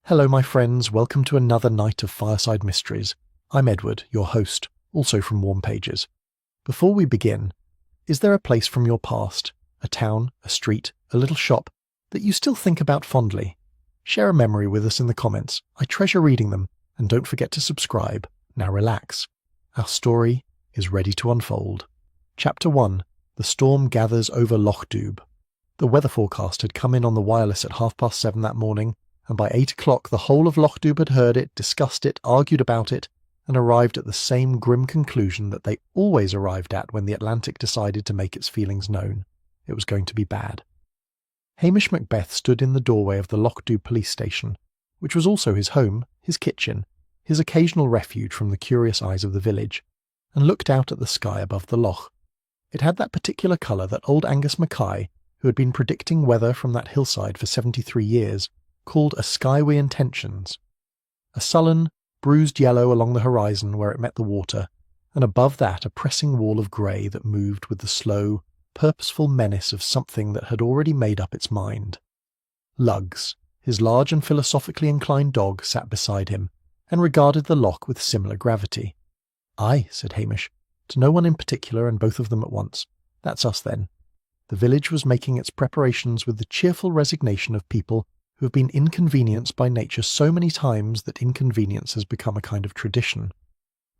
Hello my friends, welcome to another night of Fireside Mysteries. I'm Edward, your host, also from Warm Pages. Before we begin, is there a place from your past, a town, a street, a little shop, that you still think about fondly? Share a memory with us in the comments. I treasure reading them, and don't forget to subscribe. Now relax. Our story is ready to unfold. Chapter 1. The storm gathers over Loch Dubh. The weather forecast had come in on the wireless at 7:30 that morning, and by 8 o'clock the whole of Loch Dubh had heard it, discussed it, argued about it, and arrived at the same grim conclusion that they always arrived at when the Atlantic decided to make its feelings known. It was going to be bad. Hamish Macbeth stood in the doorway of the Loch Dubh police station, which was also his home, his kitchen, his occasional refuge from the curious eyes of the village, and looked out at the sky above the loch. It had that particular colour that old Angus Mackay, who had been predicting weather from that hillside for 73 years, called a sky wi' intentions. A sullen, bruised yellow along the horizon where it met the water, and above that a pressing wall of grey that moved with the slow, purposeful menace of something that had already made up its mind. Lugs, his large and philosophically inclined dog, sat beside him, and regarded the loch with similar gravity. "Aye," said Hamish, to no one in particular and both of them at once. "That's us then." The village was making its preparations with the cheerful resignation of people who have been inconvenienced by nature so many times that inconvenience has become a kind of tradition.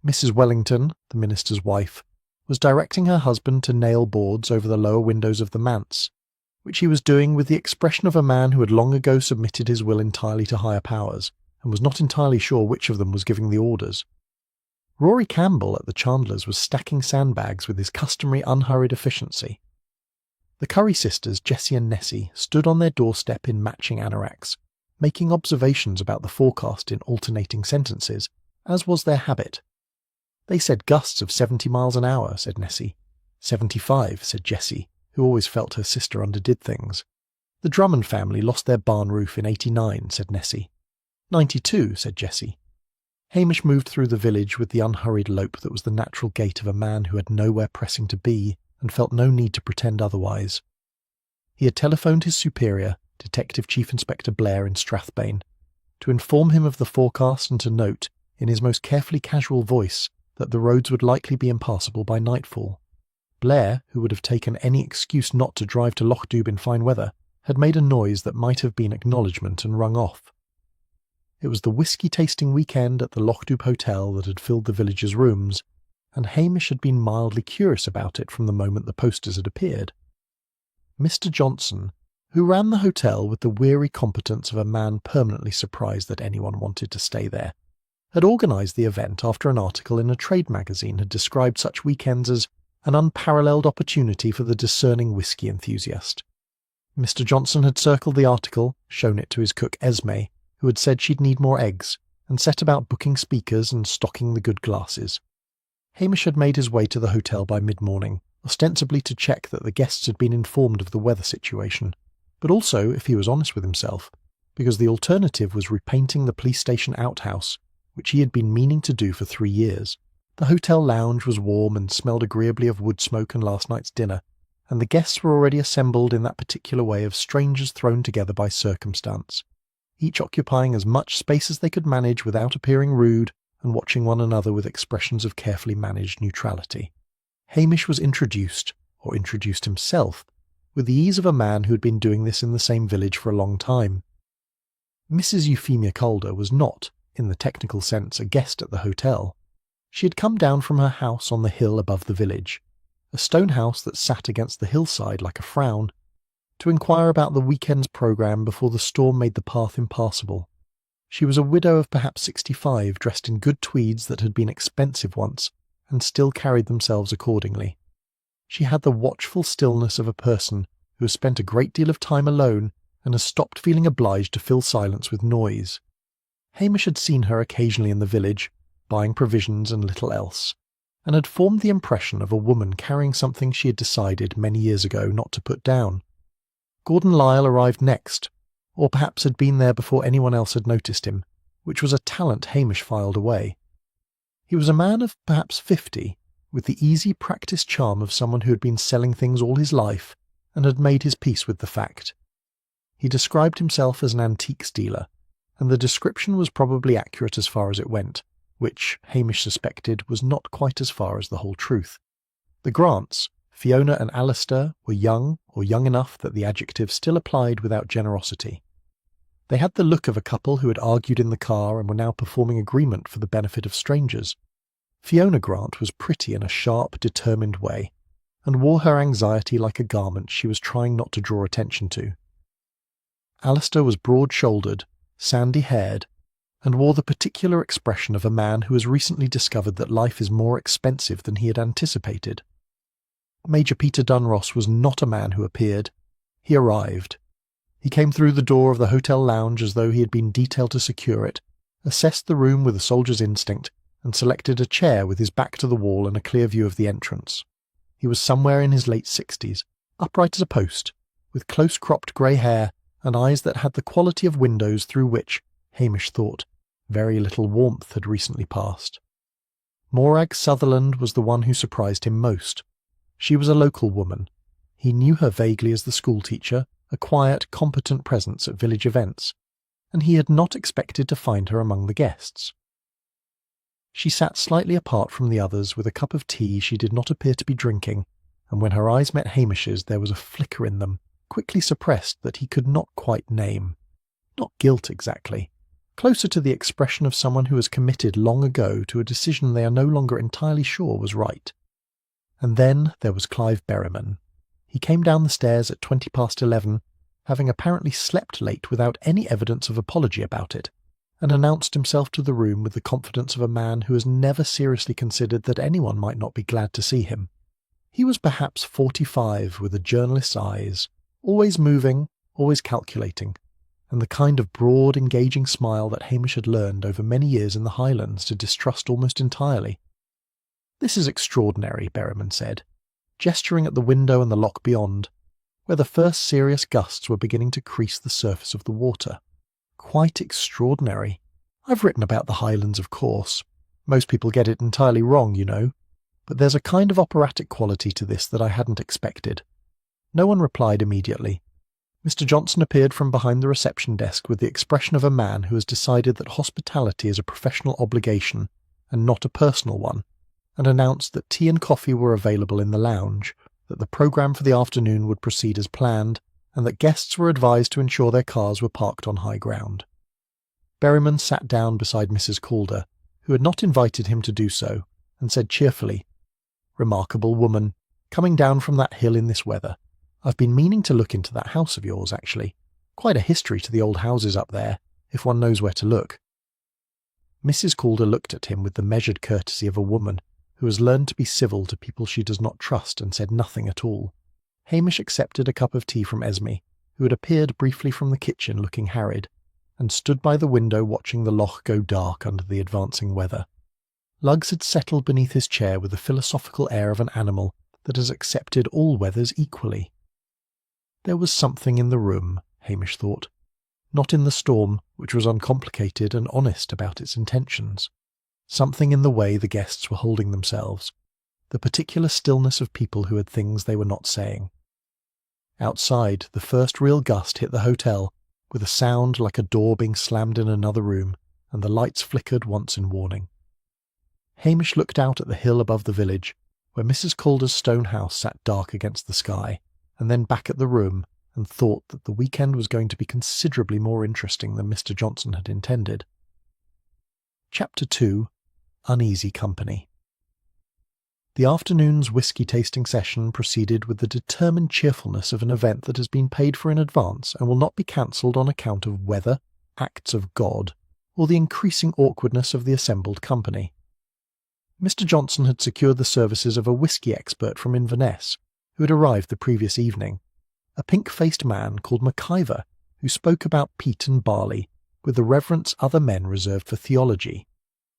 Mrs. Wellington, the minister's wife, was directing her husband to nail boards over the lower windows of the manse, which he was doing with the expression of a man who had long ago submitted his will entirely to higher powers, and was not entirely sure which of them was giving the orders. Rory Campbell at the chandler's was stacking sandbags with his customary unhurried efficiency. The Curry sisters, Jessie and Nessie, stood on their doorstep in matching anoraks, making observations about the forecast in alternating sentences, as was their habit. "They said gusts of 70 miles an hour," said Nessie. 75, said Jessie, who always felt her sister underdid things. "The Drummond family lost their barn roof in 89, said Nessie. 92, said Jessie. Hamish moved through the village with the unhurried lope that was the natural gait of a man who had nowhere pressing to be, and felt no need to pretend otherwise. He had telephoned his superior, Detective Chief Inspector Blair in Strathbane, to inform him of the forecast and to note, in his most carefully casual voice, that the roads would likely be impassable by nightfall. Blair, who would have taken any excuse not to drive to Loch Dubh in fine weather, had made a noise that might have been acknowledgment and rung off. It was the whisky-tasting weekend at the Loch Dubh Hotel that had filled the villagers' rooms, and Hamish had been mildly curious about it from the moment the posters had appeared. Mr. Johnson, who ran the hotel with the weary competence of a man permanently surprised that anyone wanted to stay there, had organised the event after an article in a trade magazine had described such weekends as an unparalleled opportunity for the discerning whisky enthusiast. Mr. Johnson had circled the article, shown it to his cook Esme, who had said she'd need more eggs, and set about booking speakers and stocking the good glasses. Hamish had made his way to the hotel by mid-morning, ostensibly to check that the guests had been informed of the weather situation, but also, if he was honest with himself, because the alternative was repainting the police station outhouse, which he had been meaning to do for 3 years. The hotel lounge was warm and smelled agreeably of wood smoke and last night's dinner, and the guests were already assembled in that particular way of strangers thrown together by circumstance, each occupying as much space as they could manage without appearing rude, and watching one another with expressions of carefully managed neutrality. Hamish was introduced himself, with the ease of a man who had been doing this in the same village for a long time. Mrs. Euphemia Calder was not, in the technical sense, a guest at the hotel. She had come down from her house on the hill above the village, a stone house that sat against the hillside like a frown, to inquire about the weekend's programme before the storm made the path impassable. She was a widow of perhaps 65, dressed in good tweeds that had been expensive once, and still carried themselves accordingly. She had the watchful stillness of a person who has spent a great deal of time alone and has stopped feeling obliged to fill silence with noise. Hamish had seen her occasionally in the village, buying provisions and little else, and had formed the impression of a woman carrying something she had decided many years ago not to put down. Gordon Lyle arrived next, or perhaps had been there before anyone else had noticed him, which was a talent Hamish filed away. He was a man of perhaps 50, with the easy practised charm of someone who had been selling things all his life and had made his peace with the fact. He described himself as an antiques dealer, and the description was probably accurate as far as it went, which, Hamish suspected, was not quite as far as the whole truth. The Grants, Fiona and Alistair, were young, or young enough that the adjective still applied without generosity. They had the look of a couple who had argued in the car and were now performing agreement for the benefit of strangers. Fiona Grant was pretty in a sharp, determined way, and wore her anxiety like a garment she was trying not to draw attention to. Alistair was broad-shouldered, sandy-haired, and wore the particular expression of a man who has recently discovered that life is more expensive than he had anticipated. Major Peter Dunross was not a man who appeared. He arrived. He came through the door of the hotel lounge as though he had been detailed to secure it, assessed the room with a soldier's instinct, and selected a chair with his back to the wall and a clear view of the entrance. He was somewhere in his late 60s, upright as a post, with close-cropped grey hair and eyes that had the quality of windows through which, Hamish thought, very little warmth had recently passed. Morag Sutherland was the one who surprised him most. She was a local woman. He knew her vaguely as the schoolteacher, a quiet, competent presence at village events, and he had not expected to find her among the guests. She sat slightly apart from the others with a cup of tea she did not appear to be drinking, and when her eyes met Hamish's there was a flicker in them, quickly suppressed, that he could not quite name. Not guilt exactly, closer to the expression of someone who has committed long ago to a decision they are no longer entirely sure was right. And then there was Clive Berryman. He came down the stairs at 11:20, having apparently slept late without any evidence of apology about it, and announced himself to the room with the confidence of a man who has never seriously considered that anyone might not be glad to see him. He was perhaps 45, with a journalist's eyes, always moving, always calculating, and the kind of broad, engaging smile that Hamish had learned over many years in the Highlands to distrust almost entirely. "This is extraordinary," Berryman said, gesturing at the window and the loch beyond, where the first serious gusts were beginning to crease the surface of the water. "Quite extraordinary. I've written about the Highlands, of course. Most people get it entirely wrong, you know. But there's a kind of operatic quality to this that I hadn't expected." No one replied immediately. Mr. Johnson appeared from behind the reception desk with the expression of a man who has decided that hospitality is a professional obligation and not a personal one, and announced that tea and coffee were available in the lounge, that the programme for the afternoon would proceed as planned, and that guests were advised to ensure their cars were parked on high ground. Berryman sat down beside Mrs. Calder, who had not invited him to do so, and said cheerfully, "Remarkable woman, coming down from that hill in this weather. I've been meaning to look into that house of yours, actually. Quite a history to the old houses up there, if one knows where to look." Mrs. Calder looked at him with the measured courtesy of a woman who has learned to be civil to people she does not trust, and said nothing at all. Hamish accepted a cup of tea from Esme, who had appeared briefly from the kitchen looking harried, and stood by the window watching the loch go dark under the advancing weather. Luggs had settled beneath his chair with the philosophical air of an animal that has accepted all weathers equally. There was something in the room, Hamish thought. Not in the storm, which was uncomplicated and honest about its intentions. Something in the way the guests were holding themselves, the particular stillness of people who had things they were not saying. Outside, the first real gust hit the hotel, with a sound like a door being slammed in another room, and the lights flickered once in warning. Hamish looked out at the hill above the village, where Mrs. Calder's stone house sat dark against the sky, and then back at the room, and thought that the weekend was going to be considerably more interesting than Mr. Johnson had intended. Chapter 2. Uneasy Company. The afternoon's whisky-tasting session proceeded with the determined cheerfulness of an event that has been paid for in advance and will not be cancelled on account of weather, acts of God, or the increasing awkwardness of the assembled company. Mr. Johnson had secured the services of a whisky expert from Inverness, who had arrived the previous evening, a pink-faced man called McIver, who spoke about peat and barley with the reverence other men reserved for theology.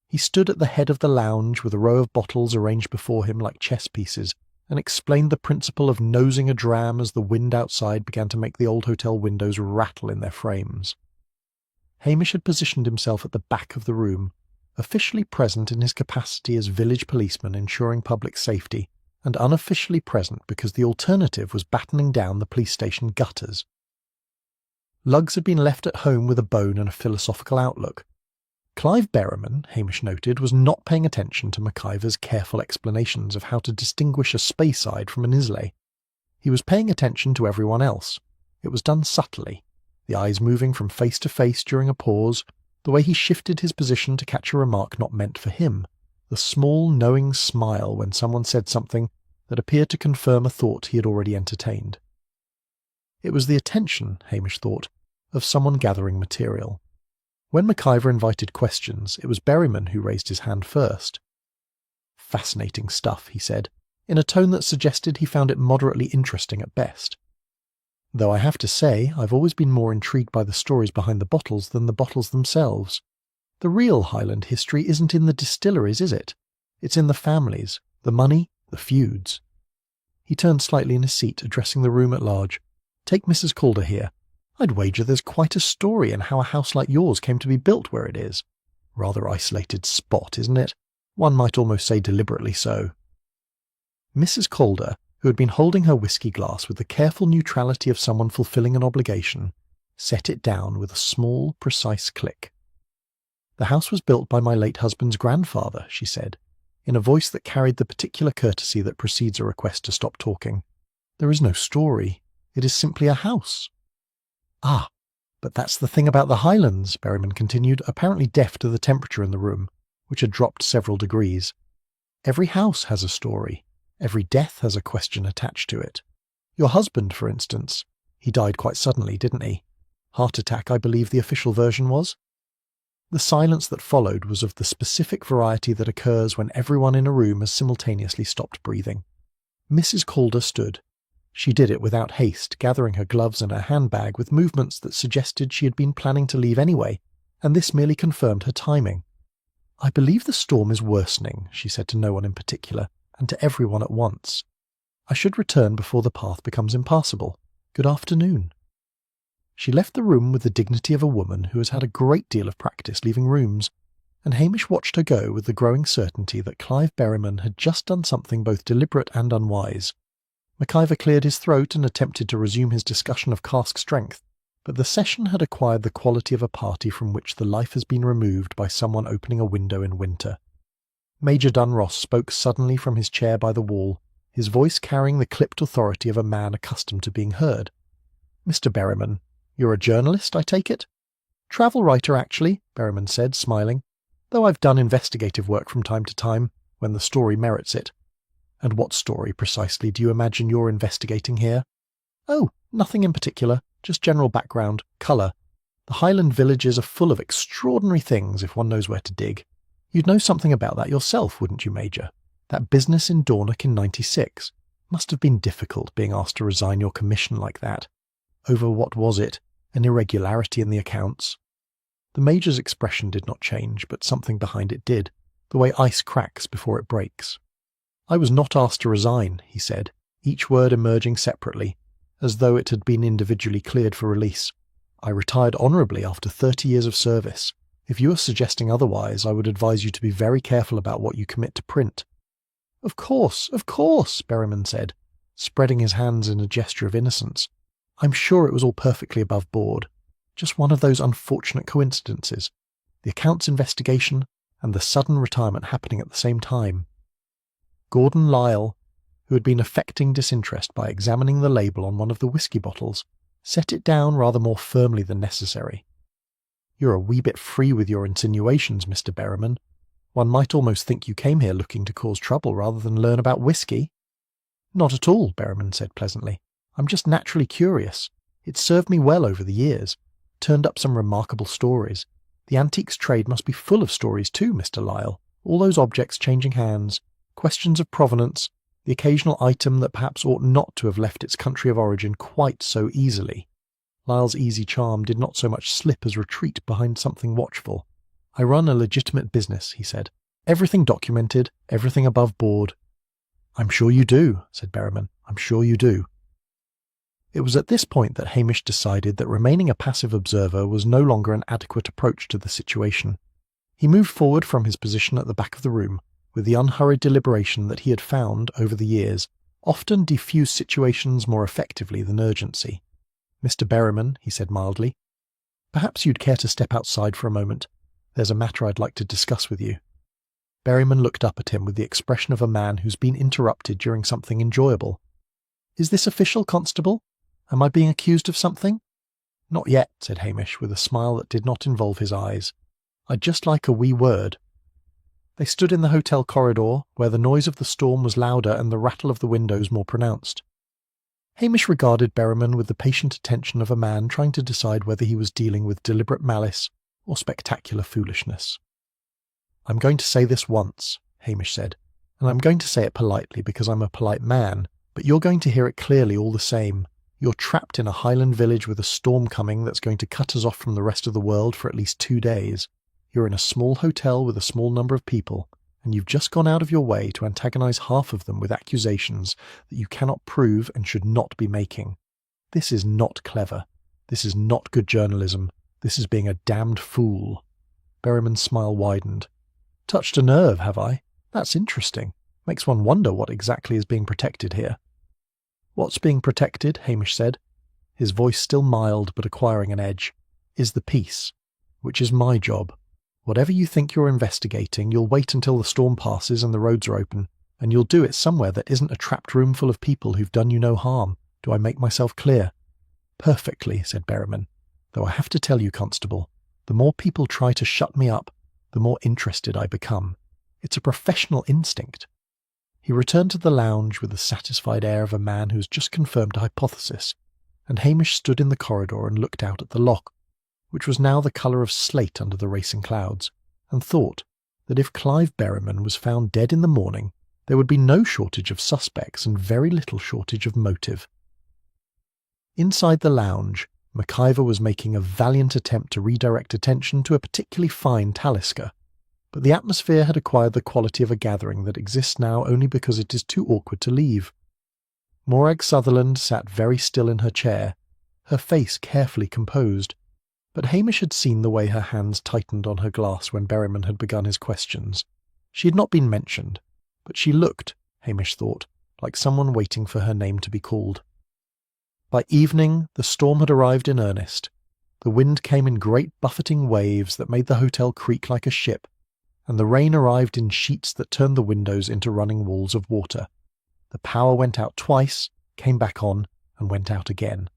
He stood at the head of the lounge with a row of bottles arranged before him like chess pieces, and explained the principle of nosing a dram as the wind outside began to make the old hotel windows rattle in their frames. Hamish had positioned himself at the back of the room, officially present in his capacity as village policeman ensuring public safety, and unofficially present because the alternative was battening down the police station gutters. Lugs had been left at home with a bone and a philosophical outlook. Clive Berriman, Hamish noted, was not paying attention to MacIver's careful explanations of how to distinguish a Speyside from an Islay. He was paying attention to everyone else. It was done subtly, the eyes moving from face to face during a pause, the way he shifted his position to catch a remark not meant for him, the small, knowing smile when someone said something that appeared to confirm a thought he had already entertained. It was the attention, Hamish thought, of someone gathering material. When MacIver invited questions, it was Berriman who raised his hand first. "Fascinating stuff," he said, in a tone that suggested he found it moderately interesting at best. "Though I have to say, I've always been more intrigued by the stories behind the bottles than the bottles themselves. The real Highland history isn't in the distilleries, is it? It's in the families, the money, the feuds." He turned slightly in his seat, addressing the room at large. "Take Mrs. Calder here. I'd wager there's quite a story in how a house like yours came to be built where it is. Rather isolated spot, isn't it? One might almost say deliberately so." Mrs. Calder, who had been holding her whisky glass with the careful neutrality of someone fulfilling an obligation, set it down with a small, precise click. "The house was built by my late husband's grandfather," she said, in a voice that carried the particular courtesy that precedes a request to stop talking. "There is no story. It is simply a house." "Ah, but that's the thing about the Highlands," Berriman continued, apparently deaf to the temperature in the room, which had dropped several degrees. "Every house has a story. Every death has a question attached to it. Your husband, for instance, he died quite suddenly, didn't he? Heart attack, I believe the official version was." The silence that followed was of the specific variety that occurs when everyone in a room has simultaneously stopped breathing. Mrs. Calder stood. She did it without haste, gathering her gloves and her handbag with movements that suggested she had been planning to leave anyway, and this merely confirmed her timing. "I believe the storm is worsening," she said to no one in particular, and to everyone at once. "I should return before the path becomes impassable. Good afternoon." She left the room with the dignity of a woman who has had a great deal of practice leaving rooms, and Hamish watched her go with the growing certainty that Clive Berriman had just done something both deliberate and unwise. MacIver cleared his throat and attempted to resume his discussion of cask strength, but the session had acquired the quality of a party from which the life has been removed by someone opening a window in winter. Major Dunross spoke suddenly from his chair by the wall, his voice carrying the clipped authority of a man accustomed to being heard. "Mr. Berriman, you're a journalist, I take it?" "Travel writer, actually," Berriman said, smiling, "though I've done investigative work from time to time, when the story merits it." "And what story, precisely, do you imagine you're investigating here?" "Oh, nothing in particular, just general background, colour. The Highland villages are full of extraordinary things if one knows where to dig. You'd know something about that yourself, wouldn't you, Major? That business in Dornoch in '96. Must have been difficult being asked to resign your commission like that. Over what was it? An irregularity in the accounts?" The Major's expression did not change, but something behind it did, the way ice cracks before it breaks. "I was not asked to resign," he said, each word emerging separately, as though it had been individually cleared for release. "I retired honourably after 30 years of service. If you are suggesting otherwise, I would advise you to be very careful about what you commit to print." Of course," Berriman said, spreading his hands in a gesture of innocence. "I'm sure it was all perfectly above board. Just one of those unfortunate coincidences. The accounts investigation and the sudden retirement happening at the same time." Gordon Lyle, who had been affecting disinterest by examining the label on one of the whisky bottles, set it down rather more firmly than necessary. "You're a wee bit free with your insinuations, Mr. Berriman. One might almost think you came here looking to cause trouble rather than learn about whisky." "Not at all," Berriman said pleasantly. "I'm just naturally curious. It's served me well over the years. Turned up some remarkable stories. The antiques trade must be full of stories too, Mr. Lyle. All those objects changing hands, questions of provenance, the occasional item that perhaps ought not to have left its country of origin quite so easily." Lyle's easy charm did not so much slip as retreat behind something watchful. "I run a legitimate business," he said. "Everything documented, everything above board." "I'm sure you do," said Berriman. "I'm sure you do." It was at this point that Hamish decided that remaining a passive observer was no longer an adequate approach to the situation. He moved forward from his position at the back of the room, with the unhurried deliberation that he had found, over the years, often diffuse situations more effectively than urgency. "Mr. Berryman," he said mildly, "perhaps you'd care to step outside for a moment. There's a matter I'd like to discuss with you." Berryman looked up at him with the expression of a man who's been interrupted during something enjoyable. "Is this official, Constable? Am I being accused of something?" "Not yet," said Hamish, with a smile that did not involve his eyes. "I'd just like a wee word." They stood in the hotel corridor, where the noise of the storm was louder and the rattle of the windows more pronounced. Hamish regarded Berryman with the patient attention of a man trying to decide whether he was dealing with deliberate malice or spectacular foolishness. "I'm going to say this once," Hamish said, "and I'm going to say it politely because I'm a polite man, but you're going to hear it clearly all the same. You're trapped in a Highland village with a storm coming that's going to cut us off from the rest of the world for at least 2 days. You're in a small hotel with a small number of people, and you've just gone out of your way to antagonize half of them with accusations that you cannot prove and should not be making. This is not clever. This is not good journalism. This is being a damned fool." Berryman's smile widened. "Touched a nerve, have I? That's interesting. Makes one wonder what exactly is being protected here." "What's being protected," Hamish said, his voice still mild but acquiring an edge, "is the peace, which is my job. Whatever you think you're investigating, you'll wait until the storm passes and the roads are open, and you'll do it somewhere that isn't a trapped room full of people who've done you no harm. Do I make myself clear?" "Perfectly," said Berryman, "though I have to tell you, Constable, the more people try to shut me up, the more interested I become. It's a professional instinct." He returned to the lounge with the satisfied air of a man who's just confirmed a hypothesis, and Hamish stood in the corridor and looked out at the loch, which was now the colour of slate under the racing clouds, and thought that if Clive Berryman was found dead in the morning, there would be no shortage of suspects and very little shortage of motive. Inside the lounge, McIver was making a valiant attempt to redirect attention to a particularly fine Talisker, but the atmosphere had acquired the quality of a gathering that exists now only because it is too awkward to leave. Morag Sutherland sat very still in her chair, her face carefully composed, but Hamish had seen the way her hands tightened on her glass when Berryman had begun his questions. She had not been mentioned, but she looked, Hamish thought, like someone waiting for her name to be called. By evening, the storm had arrived in earnest. The wind came in great buffeting waves that made the hotel creak like a ship, and the rain arrived in sheets that turned the windows into running walls of water. The power went out twice, came back on, and went out again,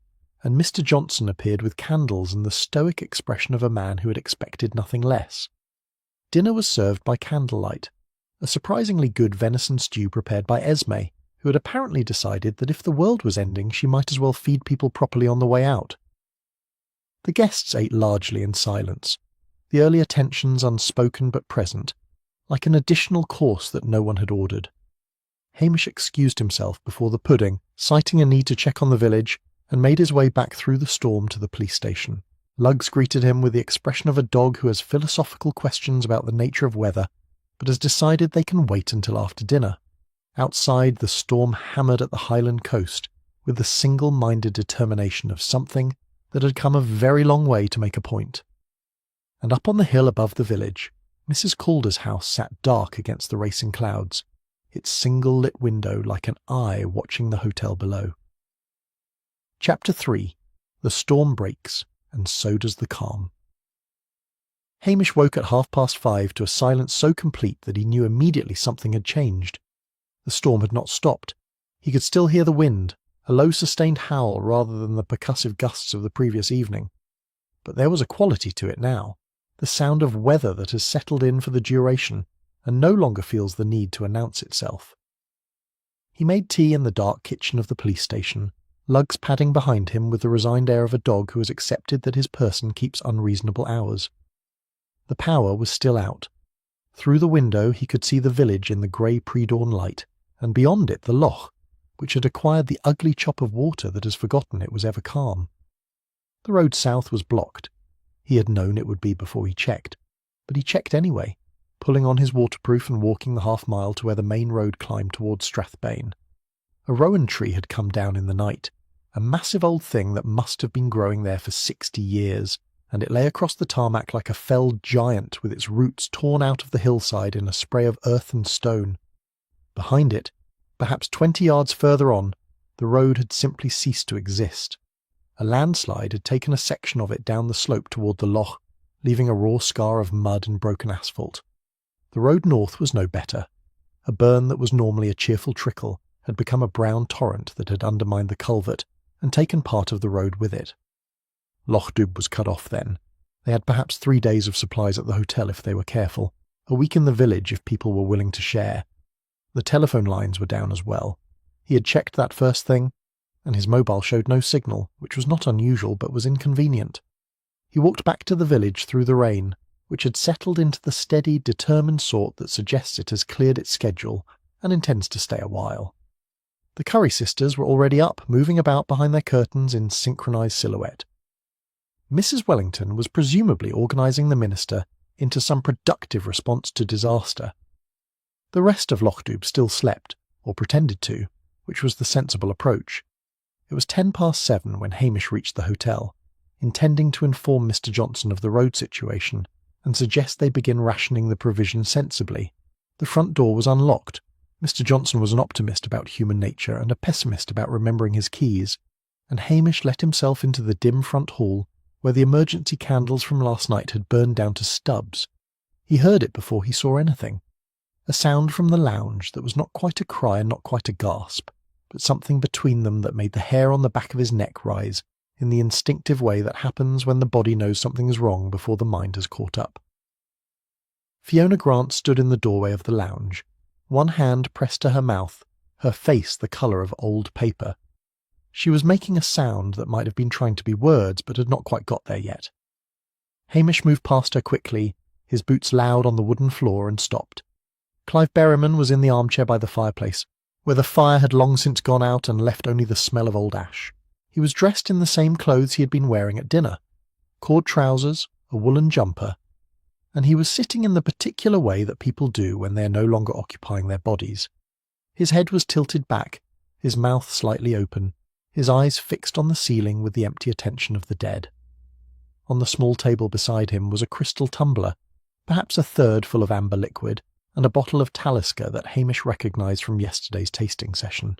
and Mr. Johnson appeared with candles and the stoic expression of a man who had expected nothing less. Dinner was served by candlelight, a surprisingly good venison stew prepared by Esme, who had apparently decided that if the world was ending she might as well feed people properly on the way out. The guests ate largely in silence, the early attentions unspoken but present, like an additional course that no one had ordered. Hamish excused himself before the pudding, citing a need to check on the village, and made his way back through the storm to the police station. Luggs greeted him with the expression of a dog who has philosophical questions about the nature of weather, but has decided they can wait until after dinner. Outside, the storm hammered at the Highland coast with the single-minded determination of something that had come a very long way to make a point. And up on the hill above the village, Mrs. Calder's house sat dark against the racing clouds, its single-lit window like an eye watching the hotel below. Chapter 3. The storm breaks, and so does the calm. Hamish woke at 5:30 to a silence so complete that he knew immediately something had changed. The storm had not stopped. He could still hear the wind, a low sustained howl rather than the percussive gusts of the previous evening. But there was a quality to it now, the sound of weather that has settled in for the duration, and no longer feels the need to announce itself. He made tea in the dark kitchen of the police station, Luggs padding behind him with the resigned air of a dog who has accepted that his person keeps unreasonable hours. The power was still out. Through the window he could see the village in the grey pre-dawn light, and beyond it the loch, which had acquired the ugly chop of water that has forgotten it was ever calm. The road south was blocked. He had known it would be before he checked, but he checked anyway, pulling on his waterproof and walking the half-mile to where the main road climbed towards Strathbane. A rowan tree had come down in the night, a massive old thing that must have been growing there for 60 years, and it lay across the tarmac like a felled giant with its roots torn out of the hillside in a spray of earth and stone. Behind it, perhaps 20 yards further on, the road had simply ceased to exist. A landslide had taken a section of it down the slope toward the loch, leaving a raw scar of mud and broken asphalt. The road north was no better. A burn that was normally a cheerful trickle had become a brown torrent that had undermined the culvert and taken part of the road with it. Loch Dubh was cut off then. They had perhaps 3 days of supplies at the hotel if they were careful, a week in the village if people were willing to share. The telephone lines were down as well. He had checked that first thing, and his mobile showed no signal, which was not unusual but was inconvenient. He walked back to the village through the rain, which had settled into the steady, determined sort that suggests it has cleared its schedule and intends to stay a while. The Curry sisters were already up, moving about behind their curtains in synchronized silhouette. Mrs. Wellington was presumably organising the minister into some productive response to disaster. The rest of Loch Dubh still slept, or pretended to, which was the sensible approach. It was 7:10 when Hamish reached the hotel, intending to inform Mr. Johnson of the road situation and suggest they begin rationing the provision sensibly. The front door was unlocked. Mr. Johnson was an optimist about human nature and a pessimist about remembering his keys, and Hamish let himself into the dim front hall where the emergency candles from last night had burned down to stubs. He heard it before he saw anything. A sound from the lounge that was not quite a cry and not quite a gasp, but something between them that made the hair on the back of his neck rise in the instinctive way that happens when the body knows something is wrong before the mind has caught up. Fiona Grant stood in the doorway of the lounge, one hand pressed to her mouth, her face the colour of old paper. She was making a sound that might have been trying to be words, but had not quite got there yet. Hamish moved past her quickly, his boots loud on the wooden floor, and stopped. Clive Berryman was in the armchair by the fireplace, where the fire had long since gone out and left only the smell of old ash. He was dressed in the same clothes he had been wearing at dinner, cord trousers, a woolen jumper, and he was sitting in the particular way that people do when they are no longer occupying their bodies. His head was tilted back, his mouth slightly open, his eyes fixed on the ceiling with the empty attention of the dead. On the small table beside him was a crystal tumbler, perhaps a third full of amber liquid, and a bottle of Talisker that Hamish recognised from yesterday's tasting session.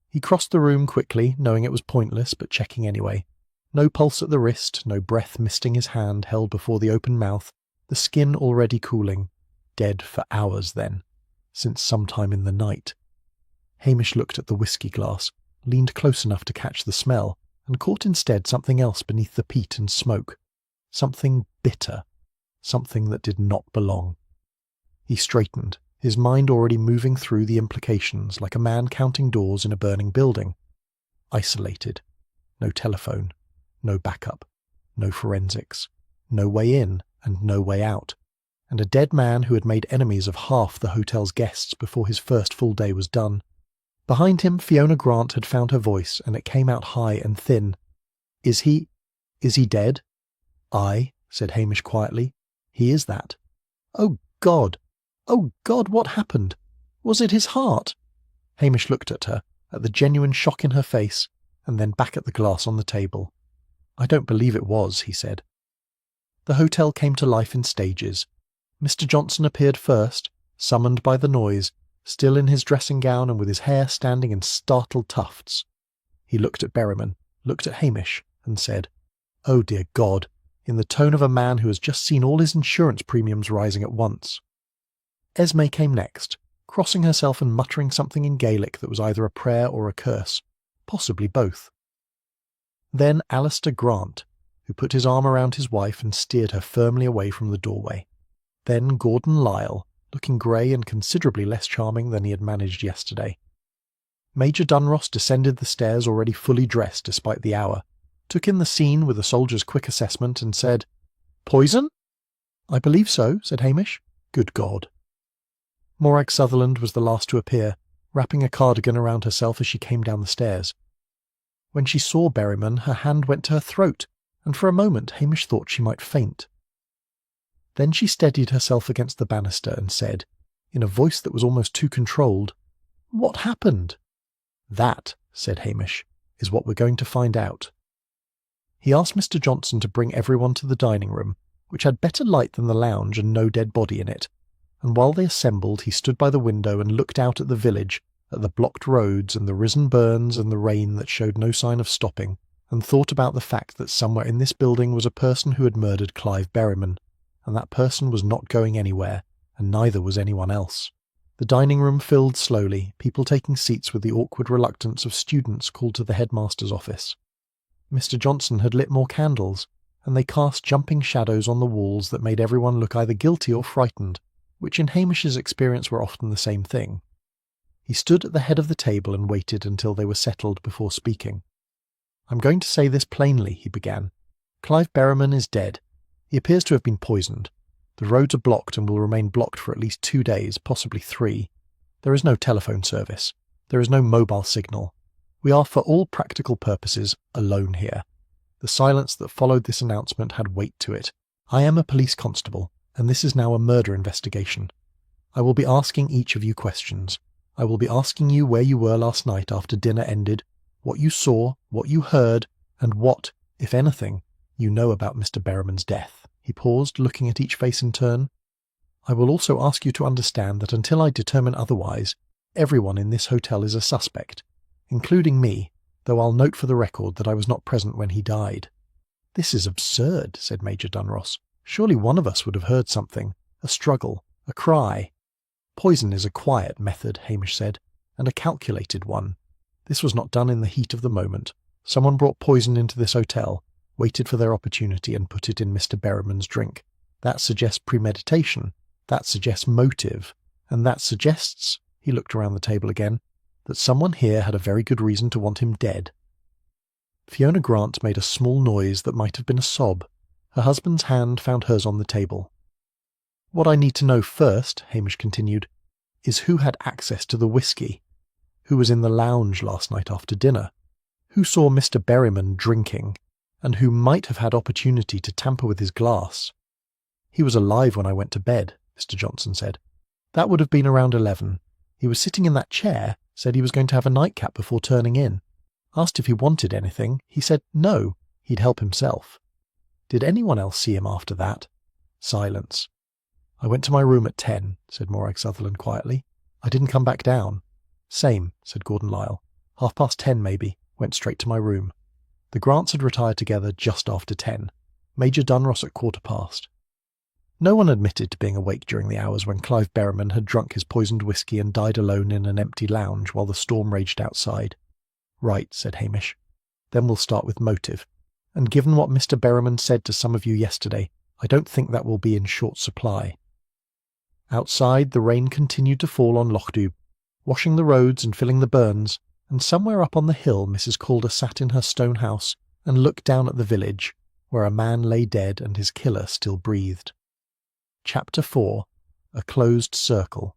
He crossed the room quickly, knowing it was pointless, but checking anyway. No pulse at the wrist, no breath misting his hand held before the open mouth, the skin already cooling, dead for hours then, since sometime in the night. Hamish looked at the whisky glass, leaned close enough to catch the smell, and caught instead something else beneath the peat and smoke. Something bitter. Something that did not belong. He straightened, his mind already moving through the implications like a man counting doors in a burning building. Isolated. No telephone. No backup. No forensics. No way in and no way out. And a dead man who had made enemies of half the hotel's guests before his first full day was done. Behind him, Fiona Grant had found her voice, and it came out high and thin. Is he dead?" "Aye," said Hamish quietly. "He is that." "Oh God! Oh God, what happened? Was it his heart?" Hamish looked at her, at the genuine shock in her face, and then back at the glass on the table. "I don't believe it was," he said. The hotel came to life in stages. Mr. Johnson appeared first, summoned by the noise, still in his dressing gown and with his hair standing in startled tufts. He looked at Berryman, looked at Hamish, and said, "Oh dear God," in the tone of a man who has just seen all his insurance premiums rising at once. Esme came next, crossing herself and muttering something in Gaelic that was either a prayer or a curse, possibly both. Then Alistair Grant, who put his arm around his wife and steered her firmly away from the doorway. Then Gordon Lyle, looking grey and considerably less charming than he had managed yesterday. Major Dunross descended the stairs already fully dressed despite the hour, took in the scene with a soldier's quick assessment, and said, "Poison?" "I believe so," said Hamish. "Good God." Morag Sutherland was the last to appear, wrapping a cardigan around herself as she came down the stairs. When she saw Berryman, her hand went to her throat, and for a moment Hamish thought she might faint. Then she steadied herself against the banister and said, in a voice that was almost too controlled, "What happened?" "That," said Hamish, "is what we're going to find out." He asked Mr. Johnson to bring everyone to the dining room, which had better light than the lounge and no dead body in it, and while they assembled he stood by the window and looked out at the village, at the blocked roads and the risen burns and the rain that showed no sign of stopping, and thought about the fact that somewhere in this building was a person who had murdered Clive Berryman, and that person was not going anywhere, and neither was anyone else. The dining room filled slowly, people taking seats with the awkward reluctance of students called to the headmaster's office. Mr. Johnson had lit more candles, and they cast jumping shadows on the walls that made everyone look either guilty or frightened, which in Hamish's experience were often the same thing. He stood at the head of the table and waited until they were settled before speaking. "I'm going to say this plainly," he began. "Clive Berryman is dead. He appears to have been poisoned. The roads are blocked and will remain blocked for at least 2 days, possibly 3. There is no telephone service. There is no mobile signal. We are, for all practical purposes, alone here." The silence that followed this announcement had weight to it. "I am a police constable, and this is now a murder investigation. I will be asking each of you questions. I will be asking you where you were last night after dinner ended, what you saw, what you heard, and what, if anything, you know about Mr. Berryman's death." He paused, looking at each face in turn. "I will also ask you to understand that until I determine otherwise, everyone in this hotel is a suspect, including me, though I'll note for the record that I was not present when he died." "This is absurd," said Major Dunross. "Surely one of us would have heard something, a struggle, a cry." "Poison is a quiet method," Hamish said, "and a calculated one. This was not done in the heat of the moment. Someone brought poison into this hotel, waited for their opportunity, and put it in Mr. Berryman's drink. That suggests premeditation, that suggests motive, and that suggests," he looked around the table again, "that someone here had a very good reason to want him dead." Fiona Grant made a small noise that might have been a sob. Her husband's hand found hers on the table. "What I need to know first," Hamish continued, "is who had access to the whiskey? Who was in the lounge last night after dinner? Who saw Mr. Berryman drinking? And who might have had opportunity to tamper with his glass?" "He was alive when I went to bed," Mr. Johnson said. "That would have been around 11. He was sitting in that chair, said he was going to have a nightcap before turning in. Asked if he wanted anything. He said no, he'd help himself." "Did anyone else see him after that?" Silence. "I went to my room at 10, said Morag Sutherland quietly. "I didn't come back down." "Same," said Gordon Lyle. "10:30 maybe. Went straight to my room." The Grants had retired together just after 10. Major Dunross at 15:15. No one admitted to being awake during the hours when Clive Berryman had drunk his poisoned whiskey and died alone in an empty lounge while the storm raged outside. "Right," said Hamish. "Then we'll start with motive. And given what Mr. Berryman said to some of you yesterday, I don't think that will be in short supply." Outside, the rain continued to fall on Lochdoub, washing the roads and filling the burns, and somewhere up on the hill Mrs. Calder sat in her stone house and looked down at the village, where a man lay dead and his killer still breathed. Chapter 4. A Closed Circle.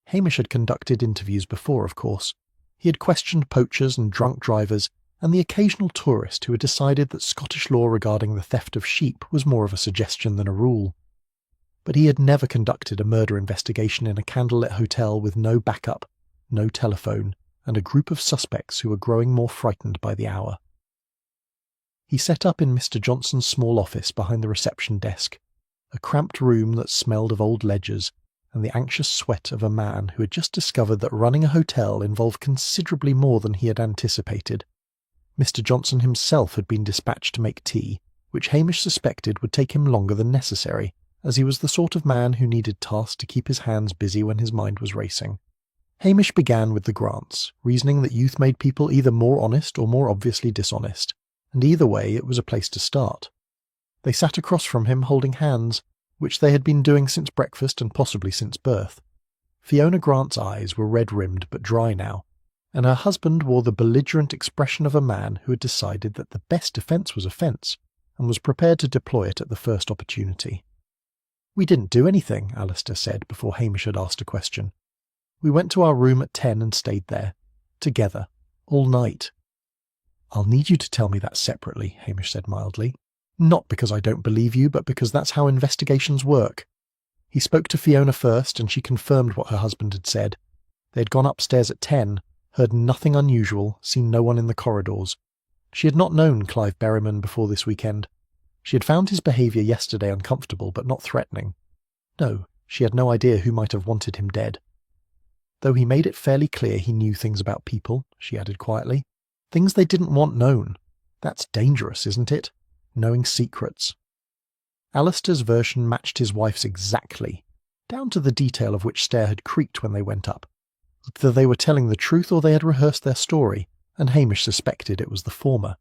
Hamish had conducted interviews before, of course. He had questioned poachers and drunk drivers, and the occasional tourist who had decided that Scottish law regarding the theft of sheep was more of a suggestion than a rule. But he had never conducted a murder investigation in a candlelit hotel with no backup, no telephone, and a group of suspects who were growing more frightened by the hour. He set up in Mr. Johnson's small office behind the reception desk, a cramped room that smelled of old ledgers and the anxious sweat of a man who had just discovered that running a hotel involved considerably more than he had anticipated. Mr. Johnson himself had been dispatched to make tea, which Hamish suspected would take him longer than necessary, as he was the sort of man who needed tasks to keep his hands busy when his mind was racing. Hamish began with the Grants, reasoning that youth made people either more honest or more obviously dishonest, and either way it was a place to start. They sat across from him holding hands, which they had been doing since breakfast and possibly since birth. Fiona Grant's eyes were red-rimmed but dry now, and her husband wore the belligerent expression of a man who had decided that the best defence was offence, and was prepared to deploy it at the first opportunity. "We didn't do anything," Alistair said before Hamish had asked a question. "We went to our room at 10 and stayed there, together, all night." "I'll need you to tell me that separately," Hamish said mildly. "Not because I don't believe you, but because that's how investigations work." He spoke to Fiona first, and she confirmed what her husband had said. They had gone upstairs at 10, heard nothing unusual, seen no one in the corridors. She had not known Clive Berryman before this weekend. She had found his behaviour yesterday uncomfortable but not threatening. No, she had no idea who might have wanted him dead. Though he made it fairly clear he knew things about people, she added quietly. Things they didn't want known. That's dangerous, isn't it? Knowing secrets. Alistair's version matched his wife's exactly, down to the detail of which stair had creaked when they went up. Either they were telling the truth or they had rehearsed their story, and Hamish suspected it was the former.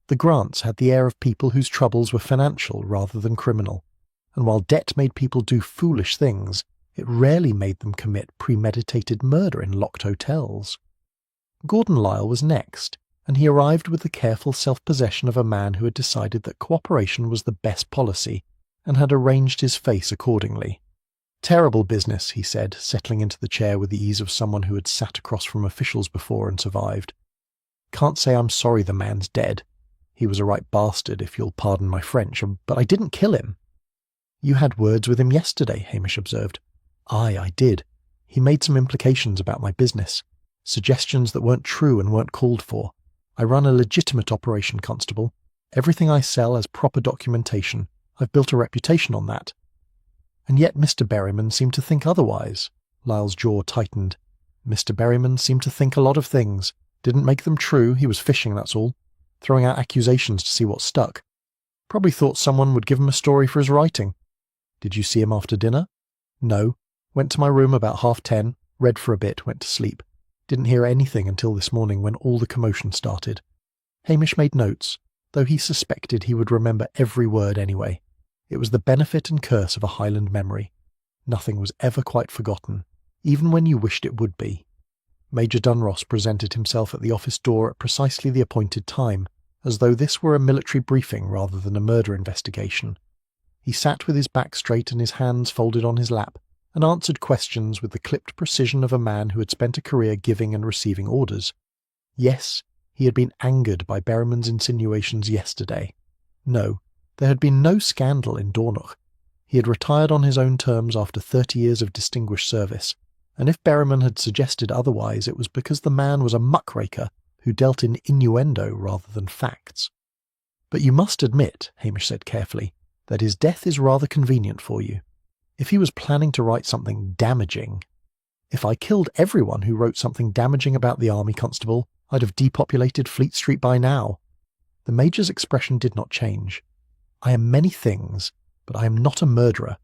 The Grants had the air of people whose troubles were financial rather than criminal, and while debt made people do foolish things, it rarely made them commit premeditated murder in locked hotels. Gordon Lyle was next, and he arrived with the careful self-possession of a man who had decided that cooperation was the best policy, and had arranged his face accordingly. "Terrible business," he said, settling into the chair with the ease of someone who had sat across from officials before and survived. "Can't say I'm sorry the man's dead. He was a right bastard, if you'll pardon my French, but I didn't kill him." "You had words with him yesterday," Hamish observed. "Aye, I did. He made some implications about my business. Suggestions that weren't true and weren't called for. I run a legitimate operation, Constable. Everything I sell has proper documentation. I've built a reputation on that." "And yet Mr. Berryman seemed to think otherwise." Lyle's jaw tightened. "Mr. Berryman seemed to think a lot of things. Didn't make them true, he was fishing, that's all. Throwing out accusations to see what stuck. Probably thought someone would give him a story for his writing." "Did you see him after dinner?" "No. Went to my room about 10:30, read for a bit, went to sleep. Didn't hear anything until this morning when all the commotion started." Hamish made notes, though he suspected he would remember every word anyway. It was the benefit and curse of a Highland memory. Nothing was ever quite forgotten, even when you wished it would be. Major Dunross presented himself at the office door at precisely the appointed time, as though this were a military briefing rather than a murder investigation. He sat with his back straight and his hands folded on his lap, and answered questions with the clipped precision of a man who had spent a career giving and receiving orders. Yes, he had been angered by Berryman's insinuations yesterday. No, there had been no scandal in Dornoch. He had retired on his own terms after 30 years of distinguished service, and if Berryman had suggested otherwise, it was because the man was a muckraker who dealt in innuendo rather than facts. "But you must admit," Hamish said carefully, "that his death is rather convenient for you. If he was planning to write something damaging—" "If I killed everyone who wrote something damaging about the army, Constable, I'd have depopulated Fleet Street by now." The Major's expression did not change. "I am many things, but I am not a murderer.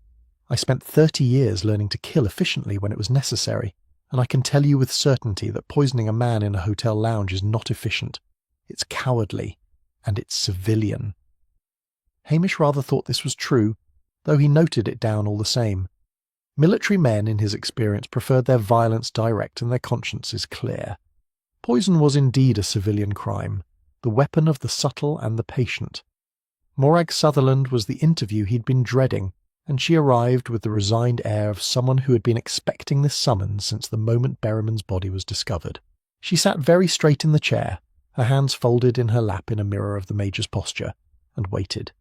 I spent 30 years learning to kill efficiently when it was necessary, and I can tell you with certainty that poisoning a man in a hotel lounge is not efficient. It's cowardly, and it's civilian." Hamish rather thought this was true, though he noted it down all the same. Military men, in his experience, preferred their violence direct and their consciences clear. Poison was indeed a civilian crime, the weapon of the subtle and the patient. Morag Sutherland was the interview he'd been dreading, and she arrived with the resigned air of someone who had been expecting this summons since the moment Berryman's body was discovered. She sat very straight in the chair, her hands folded in her lap in a mirror of the Major's posture, and waited.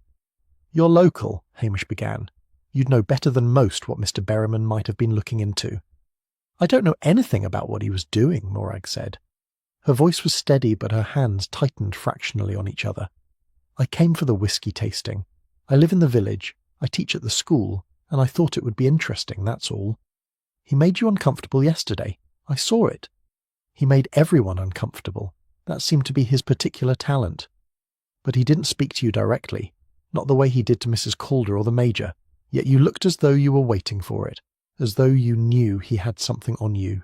"You're local," Hamish began. "You'd know better than most what Mr. Berryman might have been looking into." "I don't know anything about what he was doing," Morag said. Her voice was steady, but her hands tightened fractionally on each other. "I came for the whisky tasting. I live in the village, I teach at the school, and I thought it would be interesting, that's all. He made you uncomfortable yesterday. I saw it. He made everyone uncomfortable. That seemed to be his particular talent. But he didn't speak to you directly, not the way he did to Mrs. Calder or the Major, yet you looked as though you were waiting for it, as though you knew he had something on you."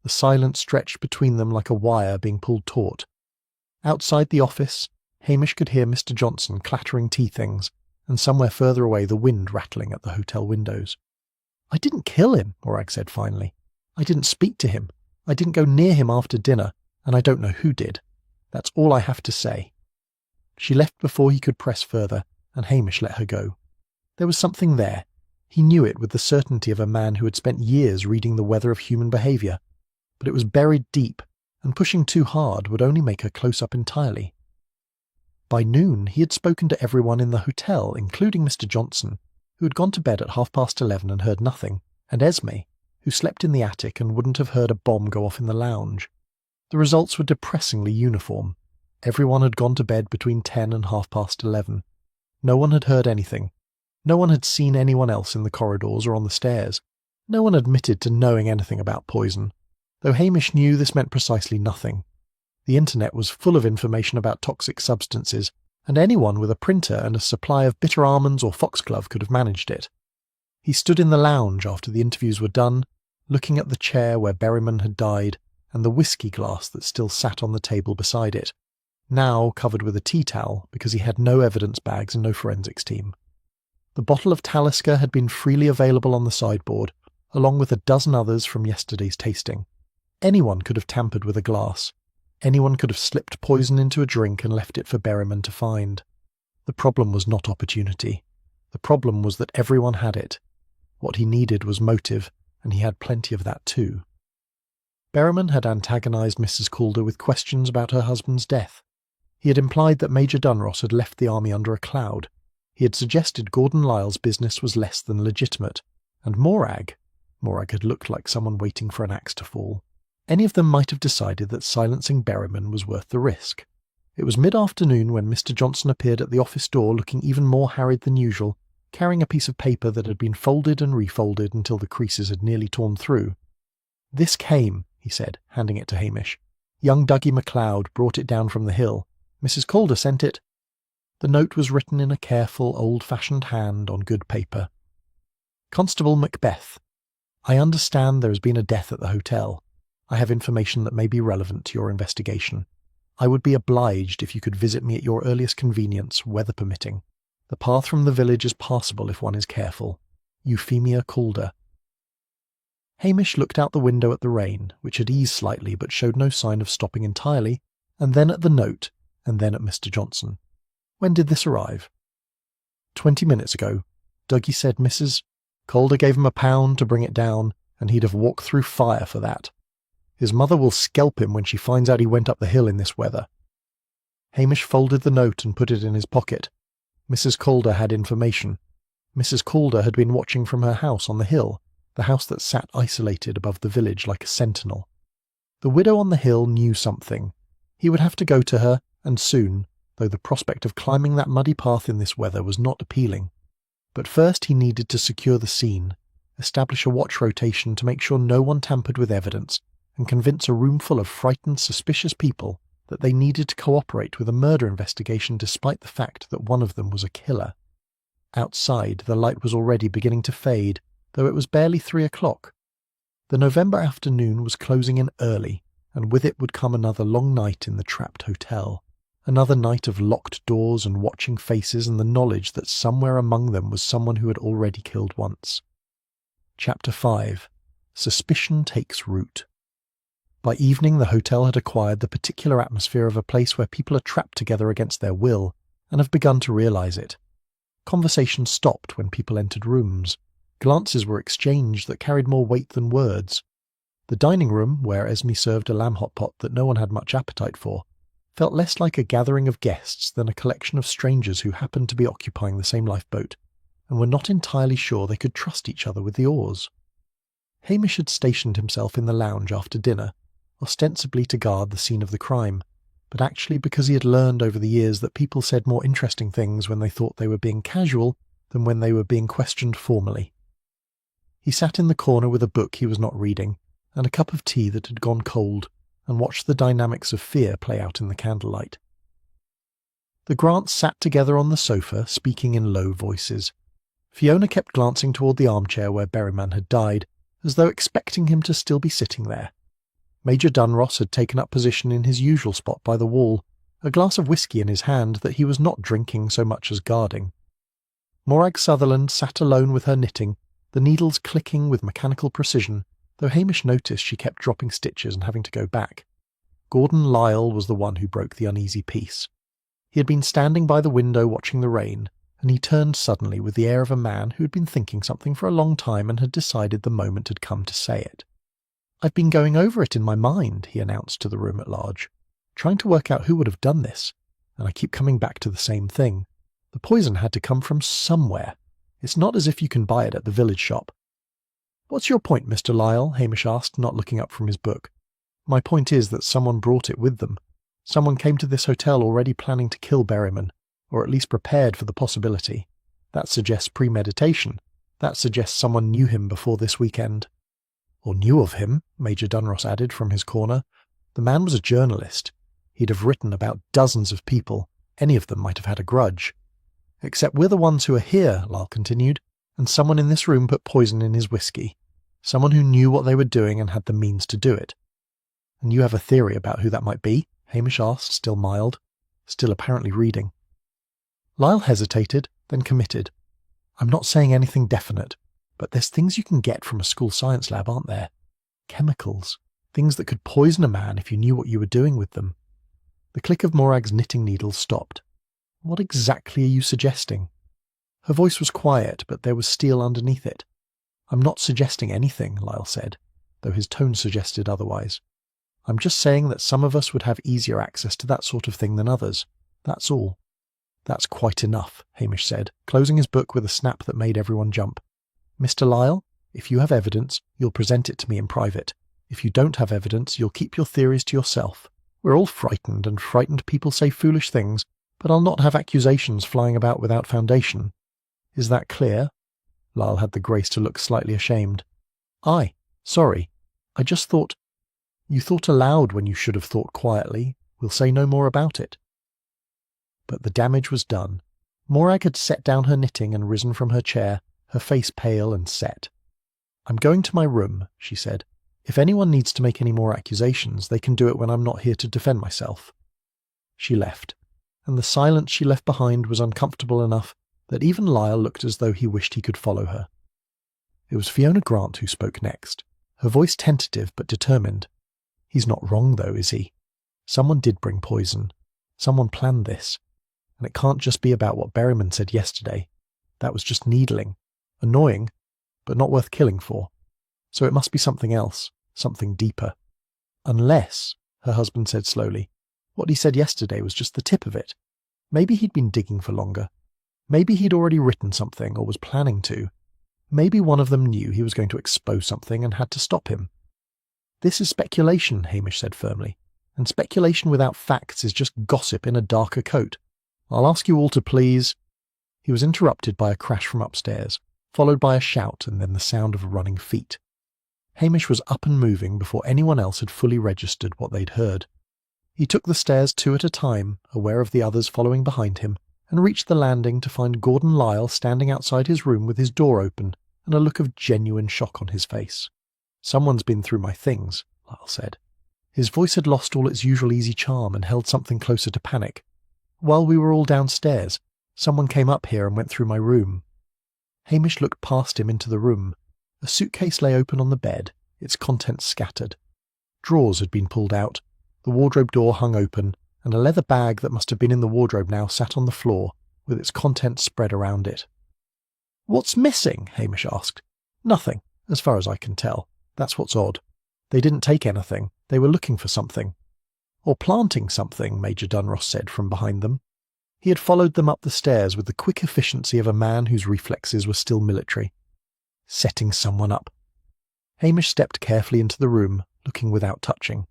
The silence stretched between them like a wire being pulled taut. Outside the office, Hamish could hear Mr. Johnson clattering tea things, and somewhere further away the wind rattling at the hotel windows. "I didn't kill him," Morag said finally. "I didn't speak to him. I didn't go near him after dinner, and I don't know who did. That's all I have to say." She left before he could press further, and Hamish let her go. There was something there. He knew it with the certainty of a man who had spent years reading the weather of human behaviour. But it was buried deep, and pushing too hard would only make her close up entirely. By noon he had spoken to everyone in the hotel, including Mr. Johnson, who had gone to bed at 11:30 and heard nothing, and Esme, who slept in the attic and wouldn't have heard a bomb go off in the lounge. The results were depressingly uniform. Everyone had gone to bed between 10 and 11:30. No one had heard anything. No one had seen anyone else in the corridors or on the stairs. No one admitted to knowing anything about poison, though Hamish knew this meant precisely nothing. The internet was full of information about toxic substances, and anyone with a printer and a supply of bitter almonds or foxglove could have managed it. He stood in the lounge after the interviews were done, looking at the chair where Berryman had died and the whiskey glass that still sat on the table beside it, now covered with a tea towel because he had no evidence bags and no forensics team. The bottle of Talisker had been freely available on the sideboard, along with a dozen others from yesterday's tasting. Anyone could have tampered with a glass. Anyone could have slipped poison into a drink and left it for Berryman to find. The problem was not opportunity. The problem was that everyone had it. What he needed was motive, and he had plenty of that too. Berryman had antagonised Mrs. Calder with questions about her husband's death. He had implied that Major Dunross had left the army under a cloud. He had suggested Gordon Lyle's business was less than legitimate, and Morag had looked like someone waiting for an axe to fall. Any of them might have decided that silencing Berryman was worth the risk. It was mid-afternoon when Mr. Johnson appeared at the office door looking even more harried than usual, carrying a piece of paper that had been folded and refolded until the creases had nearly torn through. "This came," he said, handing it to Hamish. "Young Dougie MacLeod brought it down from the hill. Mrs. Calder sent it." The note was written in a careful, old-fashioned hand on good paper. "Constable Macbeth, I understand there has been a death at the hotel. I have information that may be relevant to your investigation. I would be obliged if you could visit me at your earliest convenience, weather permitting. The path from the village is passable if one is careful. Euphemia Calder." Hamish looked out the window at the rain, which had eased slightly but showed no sign of stopping entirely, and then at the note, and then at Mr. Johnson. "When did this arrive?" 20 minutes ago. Dougie said Mrs. Calder gave him £1 to bring it down, and he'd have walked through fire for that. His mother will scalp him when she finds out he went up the hill in this weather." Hamish folded the note and put it in his pocket. Mrs. Calder had information. Mrs. Calder had been watching from her house on the hill, the house that sat isolated above the village like a sentinel. The widow on the hill knew something. He would have to go to her, and soon, though the prospect of climbing that muddy path in this weather was not appealing. But first he needed to secure the scene, establish a watch rotation to make sure no one tampered with evidence, and convince a roomful of frightened, suspicious people that they needed to cooperate with a murder investigation despite the fact that one of them was a killer. Outside, the light was already beginning to fade, though it was barely 3 o'clock. The November afternoon was closing in early, and with it would come another long night in the trapped hotel. Another night of locked doors and watching faces and the knowledge that somewhere among them was someone who had already killed once. Chapter 5. Suspicion Takes Root. By evening the hotel had acquired the particular atmosphere of a place where people are trapped together against their will, and have begun to realise it. Conversation stopped when people entered rooms. Glances were exchanged that carried more weight than words. The dining room, where Esme served a lamb hot pot that no one had much appetite for, felt less like a gathering of guests than a collection of strangers who happened to be occupying the same lifeboat, and were not entirely sure they could trust each other with the oars. Hamish had stationed himself in the lounge after dinner, ostensibly to guard the scene of the crime, but actually because he had learned over the years that people said more interesting things when they thought they were being casual than when they were being questioned formally. He sat in the corner with a book he was not reading, and a cup of tea that had gone cold, and watched the dynamics of fear play out in the candlelight. The Grants sat together on the sofa, speaking in low voices. Fiona kept glancing toward the armchair where Berryman had died, as though expecting him to still be sitting there. Major Dunross had taken up position in his usual spot by the wall, a glass of whisky in his hand that he was not drinking so much as guarding. Morag Sutherland sat alone with her knitting, the needles clicking with mechanical precision, though Hamish noticed she kept dropping stitches and having to go back. Gordon Lyle was the one who broke the uneasy peace. He had been standing by the window watching the rain, and he turned suddenly with the air of a man who had been thinking something for a long time and had decided the moment had come to say it. "I've been going over it in my mind," he announced to the room at large, "trying to work out who would have done this, and I keep coming back to the same thing. The poison had to come from somewhere. It's not as if you can buy it at the village shop." "What's your point, Mr. Lyle?" Hamish asked, not looking up from his book. "My point is that someone brought it with them. Someone came to this hotel already planning to kill Berryman, or at least prepared for the possibility. That suggests premeditation. That suggests someone knew him before this weekend." "Or knew of him," Major Dunross added from his corner. "The man was a journalist. He'd have written about dozens of people. Any of them might have had a grudge. Except we're the ones who are here, Lyle continued, and someone in this room put poison in his whiskey. Someone who knew what they were doing and had the means to do it. And you have a theory about who that might be? Hamish asked, still mild, still apparently reading. Lyle hesitated, then committed. I'm not saying anything definite, but there's things you can get from a school science lab, aren't there? Chemicals. Things that could poison a man if you knew what you were doing with them. The click of Morag's knitting needles stopped. What exactly are you suggesting? Her voice was quiet, but there was steel underneath it. I'm not suggesting anything, Lyle said, though his tone suggested otherwise. I'm just saying that some of us would have easier access to that sort of thing than others. That's all. That's quite enough, Hamish said, closing his book with a snap that made everyone jump. Mr. Lyle, if you have evidence, you'll present it to me in private. If you don't have evidence, you'll keep your theories to yourself. We're all frightened, and frightened people say foolish things, but I'll not have accusations flying about without foundation. Is that clear? Lyle had the grace to look slightly ashamed. Aye, sorry. I just thought... You thought aloud when you should have thought quietly. We'll say no more about it. But the damage was done. Morag had set down her knitting and risen from her chair, her face pale and set. I'm going to my room, she said. If anyone needs to make any more accusations, they can do it when I'm not here to defend myself. She left, and the silence she left behind was uncomfortable enough that even Lyle looked as though he wished he could follow her. It was Fiona Grant who spoke next, her voice tentative but determined. He's not wrong, though, is he? Someone did bring poison. Someone planned this. And it can't just be about what Berryman said yesterday. That was just needling. Annoying, but not worth killing for. So it must be something else, something deeper. Unless, her husband said slowly, what he said yesterday was just the tip of it. Maybe he'd been digging for longer. Maybe he'd already written something or was planning to. Maybe one of them knew he was going to expose something and had to stop him. This is speculation, Hamish said firmly, and speculation without facts is just gossip in a darker coat. I'll ask you all to please... He was interrupted by a crash from upstairs, followed by a shout and then the sound of running feet. Hamish was up and moving before anyone else had fully registered what they'd heard. He took the stairs 2 at a time, aware of the others following behind him, and reached the landing to find Gordon Lyle standing outside his room with his door open and a look of genuine shock on his face. Someone's been through my things, Lyle said. His voice had lost all its usual easy charm and held something closer to panic. While we were all downstairs, someone came up here and went through my room. Hamish looked past him into the room. A suitcase lay open on the bed, its contents scattered. Drawers had been pulled out, the wardrobe door hung open, and a leather bag that must have been in the wardrobe now sat on the floor, with its contents spread around it. "What's missing?" Hamish asked. "Nothing, as far as I can tell. That's what's odd. They didn't take anything. They were looking for something." "Or planting something," Major Dunross said from behind them. He had followed them up the stairs with the quick efficiency of a man whose reflexes were still military. "Setting someone up." Hamish stepped carefully into the room, looking without touching.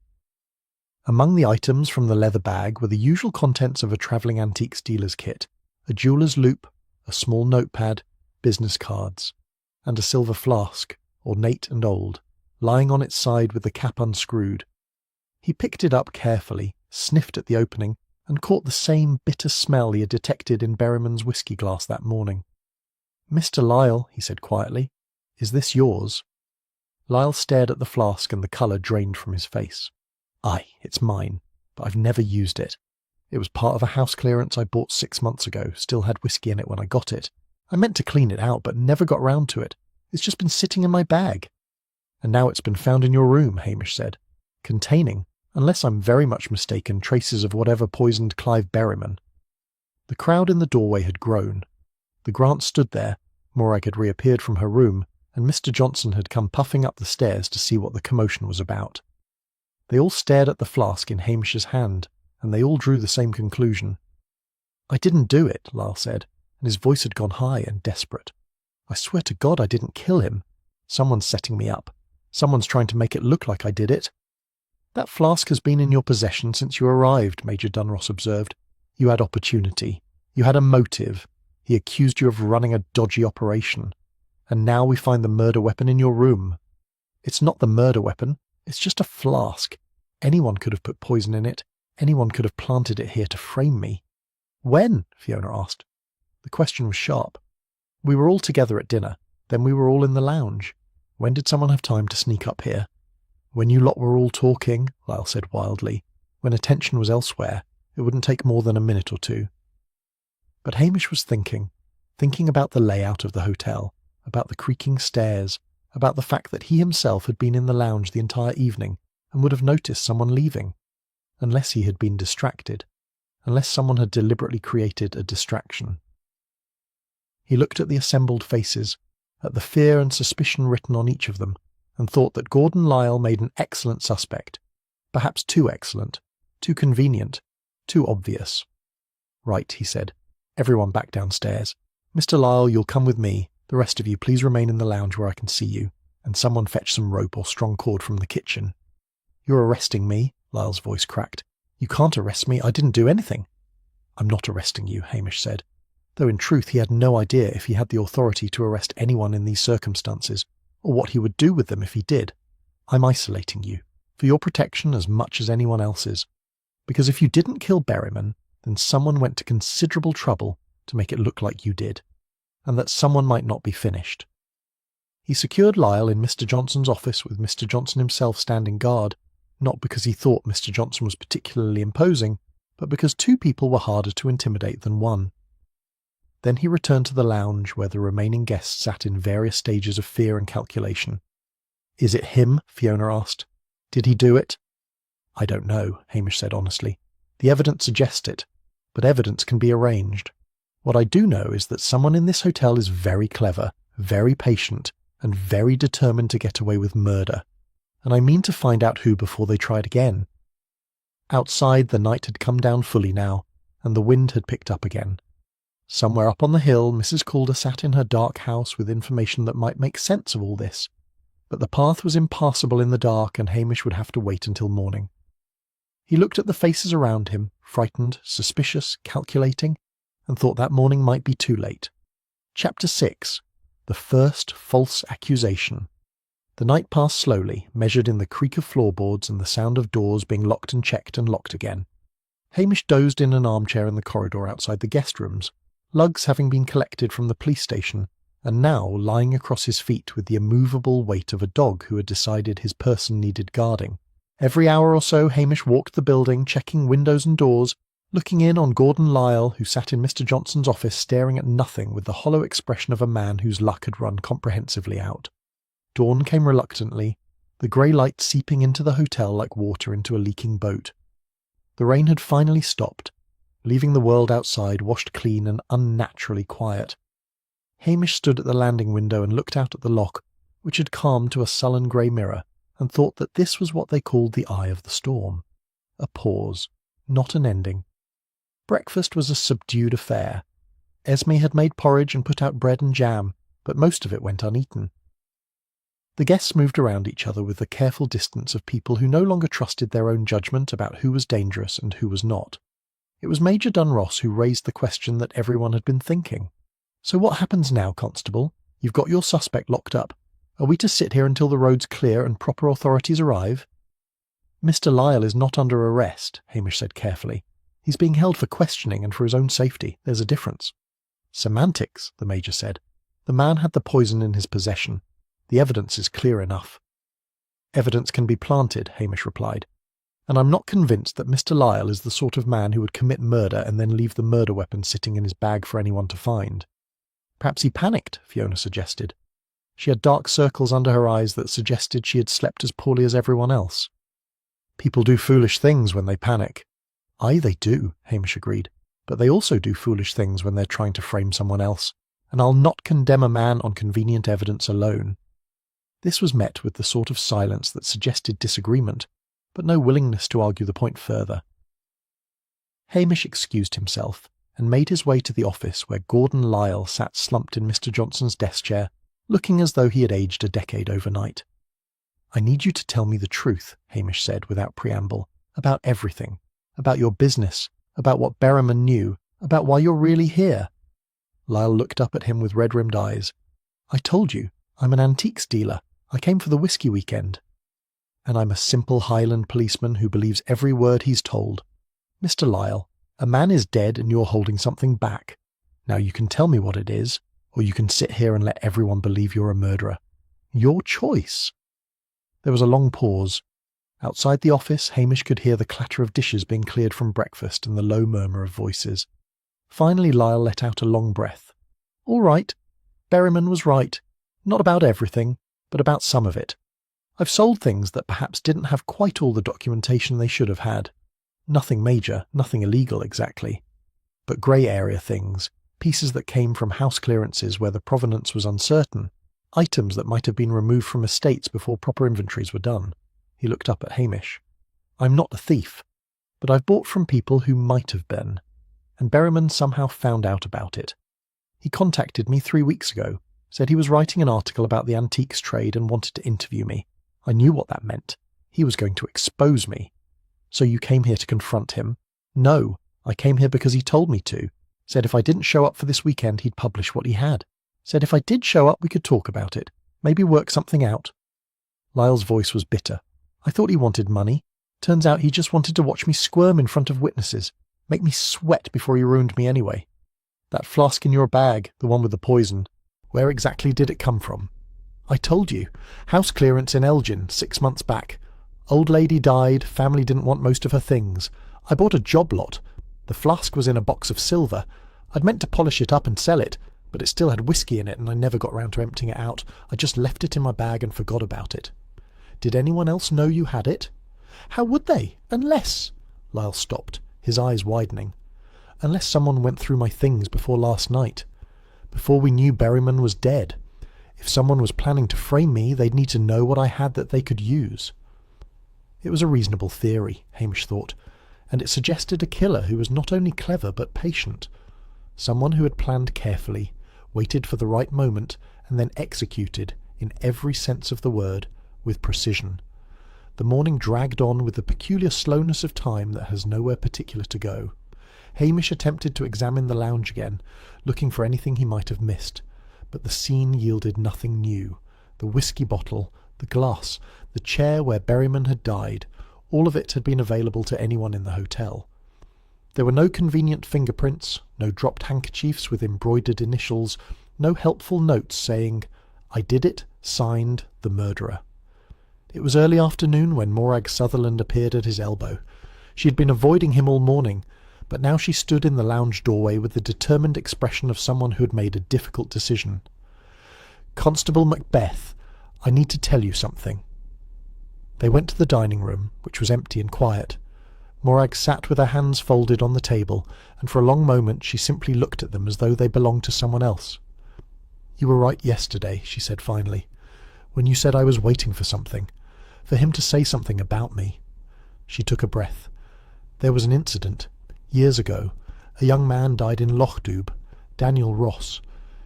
Among the items from the leather bag were the usual contents of a travelling antiques dealer's kit, a jeweller's loupe, a small notepad, business cards, and a silver flask, ornate and old, lying on its side with the cap unscrewed. He picked it up carefully, sniffed at the opening, and caught the same bitter smell he had detected in Berryman's whisky glass that morning. "Mr. Lyle," he said quietly, "is this yours?" Lyle stared at the flask and the colour drained from his face. "Aye, it's mine, but I've never used it. It was part of a house clearance I bought 6 months ago, still had whisky in it when I got it. I meant to clean it out, but never got round to it. It's just been sitting in my bag." "And now it's been found in your room," Hamish said, "containing, unless I'm very much mistaken, traces of whatever poisoned Clive Berryman." The crowd in the doorway had grown. The Grant stood there, Morag had reappeared from her room, and Mr. Johnson had come puffing up the stairs to see what the commotion was about. They all stared at the flask in Hamish's hand, and they all drew the same conclusion. "I didn't do it," Lyle said, and his voice had gone high and desperate. "I swear to God I didn't kill him. Someone's setting me up. Someone's trying to make it look like I did it." "That flask has been in your possession since you arrived," Major Dunross observed. "You had opportunity. You had a motive. He accused you of running a dodgy operation. And now we find the murder weapon in your room. It's not the murder weapon. It's just a flask. Anyone could have put poison in it. Anyone could have planted it here to frame me. When? Fiona asked. The question was sharp. We were all together at dinner, then we were all in the lounge. When did someone have time to sneak up here? When you lot were all talking, Lyle said wildly. When attention was elsewhere, it wouldn't take more than a minute or two. But Hamish was thinking about the layout of the hotel, about the creaking stairs, about the fact that he himself had been in the lounge the entire evening and would have noticed someone leaving, unless he had been distracted, unless someone had deliberately created a distraction. He looked at the assembled faces, at the fear and suspicion written on each of them, and thought that Gordon Lyle made an excellent suspect, perhaps too excellent, too convenient, too obvious. Right, he said. Everyone back downstairs. Mr. Lyle, you'll come with me. The rest of you, please remain in the lounge where I can see you, and someone fetch some rope or strong cord from the kitchen. You're arresting me, Lyle's voice cracked. You can't arrest me, I didn't do anything. I'm not arresting you, Hamish said, though in truth he had no idea if he had the authority to arrest anyone in these circumstances, or what he would do with them if he did. I'm isolating you, for your protection as much as anyone else's, because if you didn't kill Berryman, then someone went to considerable trouble to make it look like you did, and that someone might not be finished. He secured Lyle in Mr. Johnson's office with Mr. Johnson himself standing guard, not because he thought Mr. Johnson was particularly imposing, but because two people were harder to intimidate than one. Then he returned to the lounge where the remaining guests sat in various stages of fear and calculation. Is it him? Fiona asked. Did he do it? I don't know, Hamish said honestly. The evidence suggests it, but evidence can be arranged. What I do know is that someone in this hotel is very clever, very patient, and very determined to get away with murder, and I mean to find out who before they try it again. Outside, the night had come down fully now, and the wind had picked up again. Somewhere up on the hill, Mrs. Calder sat in her dark house with information that might make sense of all this, but the path was impassable in the dark and Hamish would have to wait until morning. He looked at the faces around him, frightened, suspicious, calculating, and thought that morning might be too late. Chapter 6. The First False Accusation. The night passed slowly, measured in the creak of floorboards and the sound of doors being locked and checked and locked again. Hamish dozed in an armchair in the corridor outside the guest rooms, lugs having been collected from the police station, and now lying across his feet with the immovable weight of a dog who had decided his person needed guarding. Every hour or so Hamish walked the building, checking windows and doors, looking in on Gordon Lyle, who sat in Mr. Johnson's office staring at nothing with the hollow expression of a man whose luck had run comprehensively out. Dawn came reluctantly, the grey light seeping into the hotel like water into a leaking boat. The rain had finally stopped, leaving the world outside washed clean and unnaturally quiet. Hamish stood at the landing window and looked out at the loch, which had calmed to a sullen grey mirror, and thought that this was what they called the eye of the storm. A pause, not an ending. Breakfast was a subdued affair. Esme had made porridge and put out bread and jam, but most of it went uneaten. The guests moved around each other with the careful distance of people who no longer trusted their own judgment about who was dangerous and who was not. It was Major Dunross who raised the question that everyone had been thinking. So what happens now, Constable? You've got your suspect locked up. Are we to sit here until the road's clear and proper authorities arrive? Mr. Lyle is not under arrest, Hamish said carefully. He's being held for questioning and for his own safety. There's a difference. Semantics, the Major said. The man had the poison in his possession. The evidence is clear enough. Evidence can be planted, Hamish replied. And I'm not convinced that Mr. Lyle is the sort of man who would commit murder and then leave the murder weapon sitting in his bag for anyone to find. Perhaps he panicked, Fiona suggested. She had dark circles under her eyes that suggested she had slept as poorly as everyone else. People do foolish things when they panic. Aye, they do, Hamish agreed, but they also do foolish things when they're trying to frame someone else, and I'll not condemn a man on convenient evidence alone. This was met with the sort of silence that suggested disagreement, but no willingness to argue the point further. Hamish excused himself and made his way to the office where Gordon Lyle sat slumped in Mr. Johnson's desk chair, looking as though he had aged a decade overnight. I need you to tell me the truth, Hamish said without preamble, about everything, about your business, about what Berryman knew, about why you're really here. Lyle looked up at him with red-rimmed eyes. I told you, I'm an antiques dealer. I came for the whiskey weekend. And I'm a simple Highland policeman who believes every word he's told. Mr. Lyle, a man is dead and you're holding something back. Now you can tell me what it is, or you can sit here and let everyone believe you're a murderer. Your choice." There was a long pause. Outside the office, Hamish could hear the clatter of dishes being cleared from breakfast and the low murmur of voices. Finally Lyle let out a long breath. "All right. Berryman was right. Not about everything, but about some of it. I've sold things that perhaps didn't have quite all the documentation they should have had. Nothing major, nothing illegal exactly. But grey area things, pieces that came from house clearances where the provenance was uncertain, items that might have been removed from estates before proper inventories were done." He looked up at Hamish. "I'm not a thief, but I've bought from people who might have been, and Berryman somehow found out about it. He contacted me 3 weeks ago, said he was writing an article about the antiques trade and wanted to interview me. I knew what that meant. He was going to expose me. So you came here to confront him?" "No, I came here because he told me to. Said if I didn't show up for this weekend, he'd publish what he had. Said if I did show up, we could talk about it. Maybe work something out." Lyle's voice was bitter. "I thought he wanted money. Turns out he just wanted to watch me squirm in front of witnesses. Make me sweat before he ruined me anyway. That flask in your bag, the one with the poison, where exactly did it come from?" "I told you. House clearance in Elgin, 6 months back. Old lady died, family didn't want most of her things. I bought a job lot. The flask was in a box of silver. I'd meant to polish it up and sell it, but it still had whiskey in it and I never got round to emptying it out. I just left it in my bag and forgot about it." "Did anyone else know you had it?" "How would they? Unless—" Lyle stopped, his eyes widening. "Unless someone went through my things before last night. Before we knew Berryman was dead. If someone was planning to frame me, they'd need to know what I had that they could use." It was a reasonable theory, Hamish thought, and it suggested a killer who was not only clever but patient. Someone who had planned carefully, waited for the right moment, and then executed, in every sense of the word, with precision. The morning dragged on with the peculiar slowness of time that has nowhere particular to go. Hamish attempted to examine the lounge again, looking for anything he might have missed, but the scene yielded nothing new. The whiskey bottle, the glass, the chair where Berryman had died, all of it had been available to anyone in the hotel. There were no convenient fingerprints, no dropped handkerchiefs with embroidered initials, no helpful notes saying, "I did it, signed, the murderer." It was early afternoon when Morag Sutherland appeared at his elbow. She had been avoiding him all morning, but now she stood in the lounge doorway with the determined expression of someone who had made a difficult decision. "Constable Macbeth, I need to tell you something." They went to the dining room, which was empty and quiet. Morag sat with her hands folded on the table, and for a long moment she simply looked at them as though they belonged to someone else. "You were right yesterday," she said finally, "when you said I was waiting for something, for him to say something about me." She took a breath. "There was an incident. Years ago. A young man died in Lochdubh, Daniel Ross.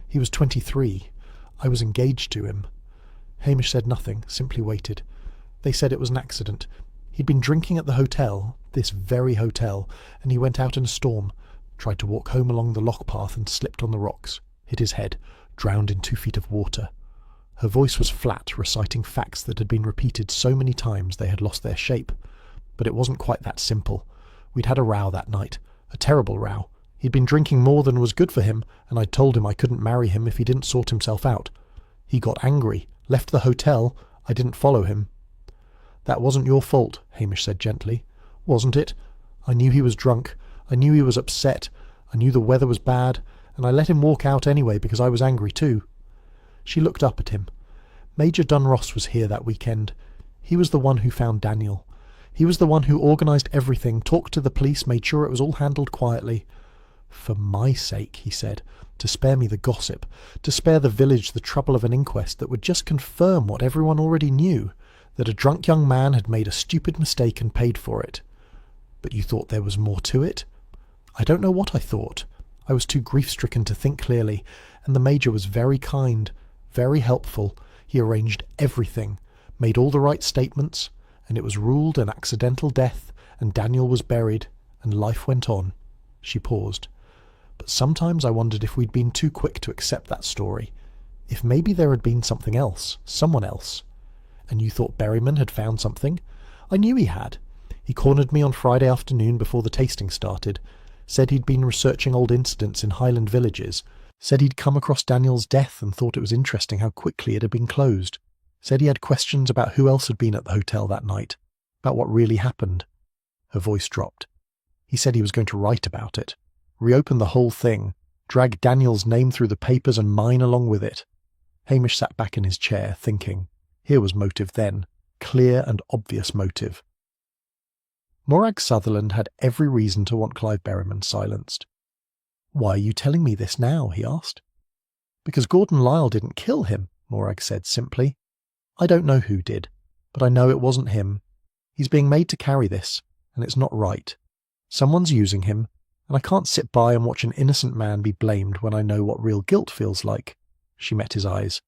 He was 23. I was engaged to him." Hamish said nothing, simply waited. "They said it was an accident. He'd been drinking at the hotel, this very hotel, and he went out in a storm, tried to walk home along the loch path and slipped on the rocks, hit his head, drowned in 2 feet of water." Her voice was flat, reciting facts that had been repeated so many times they had lost their shape. "But it wasn't quite that simple. We'd had a row that night, a terrible row. He'd been drinking more than was good for him, and I'd told him I couldn't marry him if he didn't sort himself out. He got angry, left the hotel. I didn't follow him." "That wasn't your fault," Hamish said gently. "Wasn't it? I knew he was drunk. I knew he was upset. I knew the weather was bad, and I let him walk out anyway because I was angry too." She looked up at him. "Major Dunross was here that weekend. He was the one who found Daniel. He was the one who organised everything, talked to the police, made sure it was all handled quietly. 'For my sake,' he said, 'to spare me the gossip, to spare the village the trouble of an inquest that would just confirm what everyone already knew, that a drunk young man had made a stupid mistake and paid for it.' But you thought there was more to it?" "I don't know what I thought. I was too grief-stricken to think clearly, and the Major was very kind, very helpful. He arranged everything, made all the right statements, and it was ruled an accidental death, and Daniel was buried, and life went on." She paused. "But sometimes I wondered if we'd been too quick to accept that story. If maybe there had been something else, someone else. And you thought Berryman had found something?" "I knew he had. He cornered me on Friday afternoon before the tasting started, said he'd been researching old incidents in Highland villages, said he'd come across Daniel's death and thought it was interesting how quickly it had been closed, said he had questions about who else had been at the hotel that night, about what really happened. Her voice dropped. He said he was going to write about it, reopen the whole thing, drag Daniel's name through the papers and mine along with it. Hamish sat back in his chair, thinking. Here was motive then, clear and obvious motive. Morag Sutherland had every reason to want Clive Berryman silenced. "Why are you telling me this now?" he asked. "Because Gordon Lisle didn't kill him," Morag said simply. "I don't know who did, but I know it wasn't him. He's being made to carry this, and it's not right. Someone's using him, and I can't sit by and watch an innocent man be blamed when I know what real guilt feels like." She met his eyes.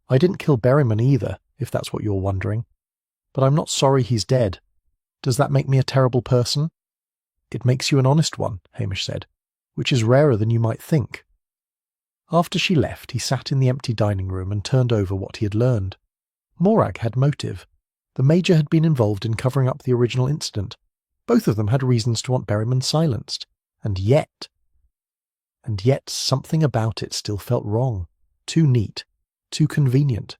"I didn't kill Berryman either, if that's what you're wondering. But I'm not sorry he's dead. Does that make me a terrible person?" "It makes you an honest one," Hamish said, "which is rarer than you might think." After she left, he sat in the empty dining room and turned over what he had learned. Morag had motive. The Major had been involved in covering up the original incident. Both of them had reasons to want Berryman silenced. And yet something about it still felt wrong. Too neat. Too convenient.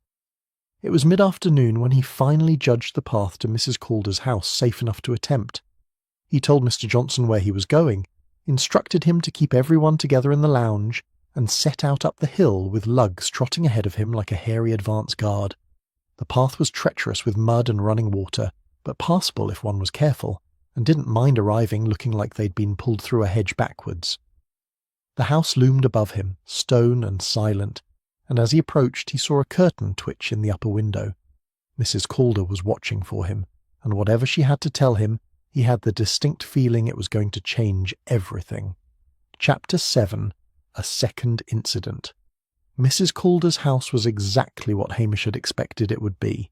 It was mid-afternoon when he finally judged the path to Mrs. Calder's house safe enough to attempt. He told Mr. Johnson where he was going, instructed him to keep everyone together in the lounge, and set out up the hill with lugs trotting ahead of him like a hairy advance guard. The path was treacherous with mud and running water, but passable if one was careful, and didn't mind arriving looking like they'd been pulled through a hedge backwards. The house loomed above him, stone and silent, and as he approached he saw a curtain twitch in the upper window. Mrs. Calder was watching for him, and whatever she had to tell him, he had the distinct feeling it was going to change everything. Chapter 7. A Second Incident. Mrs. Calder's house was exactly what Hamish had expected it would be.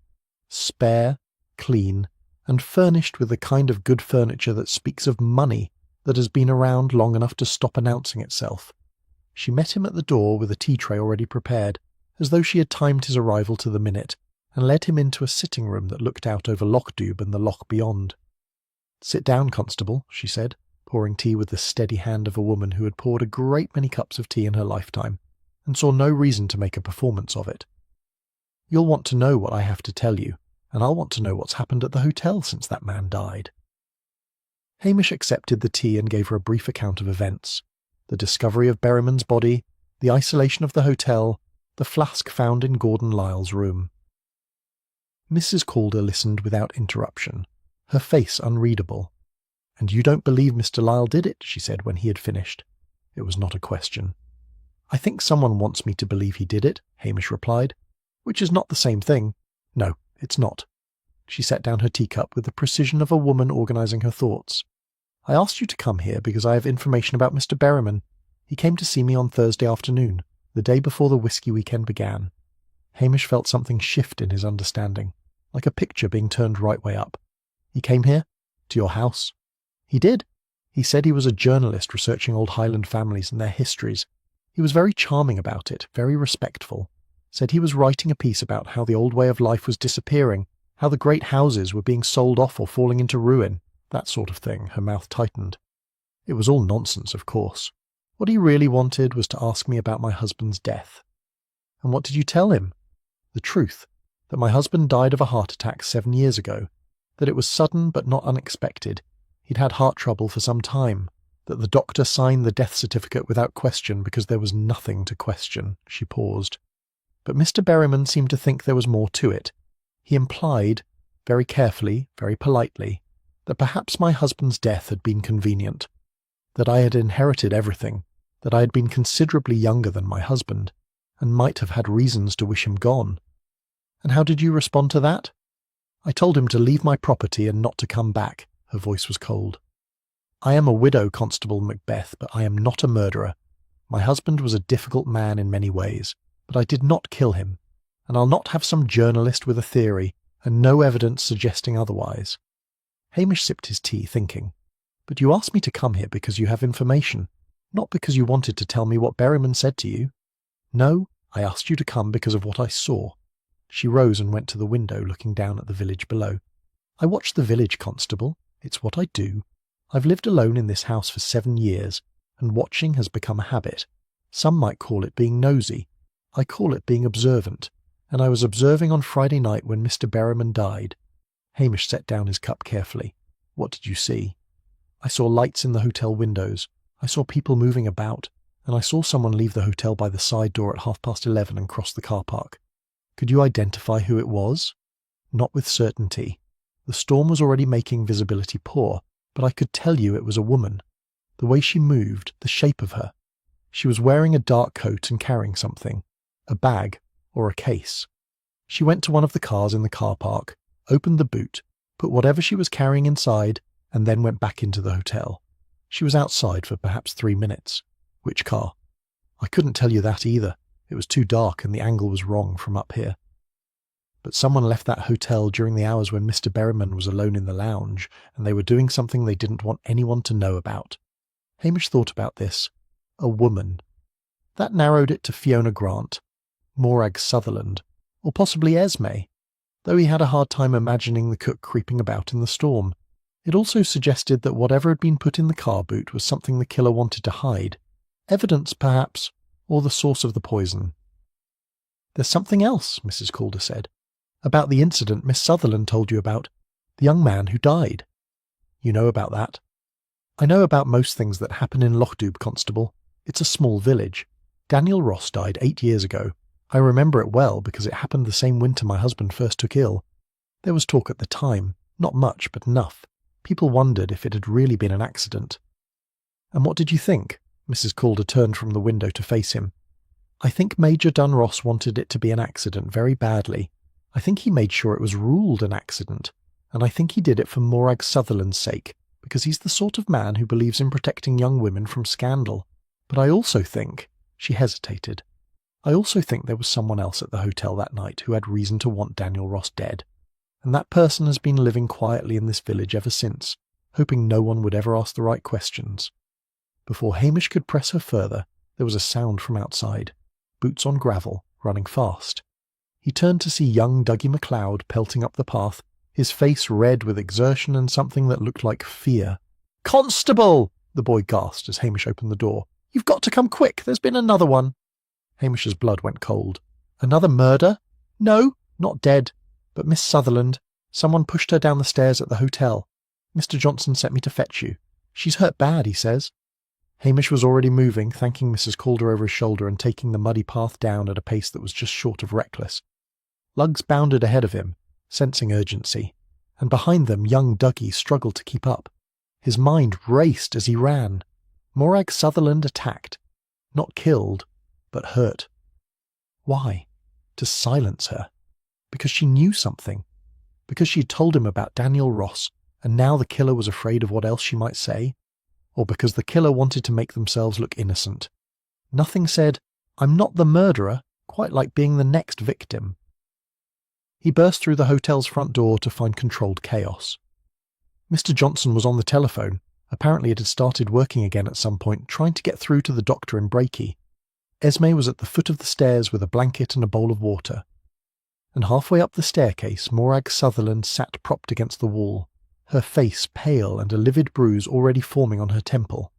Spare, clean, and furnished with the kind of good furniture that speaks of money, that has been around long enough to stop announcing itself. She met him at the door with a tea tray already prepared, as though she had timed his arrival to the minute, and led him into a sitting room that looked out over Loch Dubh and the loch beyond. "Sit down, Constable," she said, pouring tea with the steady hand of a woman who had poured a great many cups of tea in her lifetime, and saw no reason to make a performance of it. "You'll want to know what I have to tell you, and I'll want to know what's happened at the hotel since that man died." Hamish accepted the tea and gave her a brief account of events. The discovery of Berryman's body, the isolation of the hotel, the flask found in Gordon Lisle's room. Mrs. Calder listened without interruption, her face unreadable. "And you don't believe Mr. Lisle did it?" she said when he had finished. It was not a question. "I think someone wants me to believe he did it," Hamish replied, "which is not the same thing. No, it's not." She set down her teacup with the precision of a woman organising her thoughts. "I asked you to come here because I have information about Mr. Berryman. He came to see me on Thursday afternoon, the day before the whisky weekend began." Hamish felt something shift in his understanding, like a picture being turned right way up. "He came here? To your house?" "He did. He said he was a journalist researching old Highland families and their histories. He was very charming about it, very respectful. Said he was writing a piece about how the old way of life was disappearing, how the great houses were being sold off or falling into ruin, that sort of thing." Her mouth tightened. It was all nonsense, of course. What he really wanted was to ask me about my husband's death. "And what did you tell him?" "The truth, that my husband died of a heart attack 7 years ago, that it was sudden but not unexpected. He'd had heart trouble for some time, that the doctor signed the death certificate without question because there was nothing to question." She paused. But Mr. Berryman seemed to think there was more to it. He implied, very carefully, very politely, that perhaps my husband's death had been convenient, that I had inherited everything, that I had been considerably younger than my husband, and might have had reasons to wish him gone. "And how did you respond to that?" "I told him to leave my property and not to come back." Her voice was cold. "I am a widow, Constable Macbeth, but I am not a murderer. My husband was a difficult man in many ways, but I did not kill him, and I'll not have some journalist with a theory, and no evidence suggesting otherwise." Hamish sipped his tea, thinking. "But you asked me to come here because you have information, not because you wanted to tell me what Berryman said to you." "No, I asked you to come because of what I saw." She rose and went to the window, looking down at the village below. "I watched the village, Constable. It's what I do. I've lived alone in this house for 7 years, and watching has become a habit. Some might call it being nosy. I call it being observant, and I was observing on Friday night when Mr. Berriman died." Hamish set down his cup carefully. "What did you see?" "I saw lights in the hotel windows. I saw people moving about, and I saw someone leave the hotel by the side door at 11:30 and cross the car park." "Could you identify who it was?" "Not with certainty. The storm was already making visibility poor, but I could tell you it was a woman. The way she moved, the shape of her. She was wearing a dark coat and carrying something, a bag or a case. She went to one of the cars in the car park, opened the boot, put whatever she was carrying inside, and then went back into the hotel. She was outside for perhaps 3 minutes. Which car?" "I couldn't tell you that either. It was too dark and the angle was wrong from up here." "But someone left that hotel during the hours when Mr. Berriman was alone in the lounge, and they were doing something they didn't want anyone to know about." Hamish thought about this. A woman. That narrowed it to Fiona Grant, Morag Sutherland, or possibly Esme, though he had a hard time imagining the cook creeping about in the storm. It also suggested that whatever had been put in the car boot was something the killer wanted to hide. Evidence, perhaps, or the source of the poison. "There's something else," Mrs. Calder said. "About the incident Miss Sutherland told you about. The young man who died." "You know about that?" "I know about most things that happen in Lochdoub, Constable. It's a small village. Daniel Ross died 8 years ago. I remember it well because it happened the same winter my husband first took ill. There was talk at the time, not much, but enough. People wondered if it had really been an accident." "And what did you think?" Mrs. Calder turned from the window to face him. "I think Major Dunross wanted it to be an accident very badly. I think he made sure it was ruled an accident, and I think he did it for Morag Sutherland's sake, because he's the sort of man who believes in protecting young women from scandal. But I also think—" She hesitated. "I also think there was someone else at the hotel that night who had reason to want Daniel Ross dead, and that person has been living quietly in this village ever since, hoping no one would ever ask the right questions." Before Hamish could press her further, there was a sound from outside, boots on gravel, running fast. He turned to see young Dougie MacLeod pelting up the path, his face red with exertion and something that looked like fear. "Constable!" the boy gasped as Hamish opened the door. "You've got to come quick, there's been another one." Hamish's blood went cold. "Another murder?" "No, not dead. But Miss Sutherland, someone pushed her down the stairs at the hotel. Mr. Johnson sent me to fetch you. She's hurt bad, he says." Hamish was already moving, thanking Mrs. Calder over his shoulder and taking the muddy path down at a pace that was just short of reckless. Lugs bounded ahead of him, sensing urgency, and behind them young Dougie struggled to keep up. His mind raced as he ran. Morag Sutherland attacked. Not killed, but hurt. Why? To silence her. Because she knew something. Because she had told him about Daniel Ross, and now the killer was afraid of what else she might say? Or because the killer wanted to make themselves look innocent? Nothing said, "I'm not the murderer," quite like being the next victim. He burst through the hotel's front door to find controlled chaos. Mr. Johnson was on the telephone. Apparently it had started working again at some point, trying to get through to the doctor in Breaky. Esme was at the foot of the stairs with a blanket and a bowl of water. And halfway up the staircase, Morag Sutherland sat propped against the wall, her face pale and a livid bruise already forming on her temple.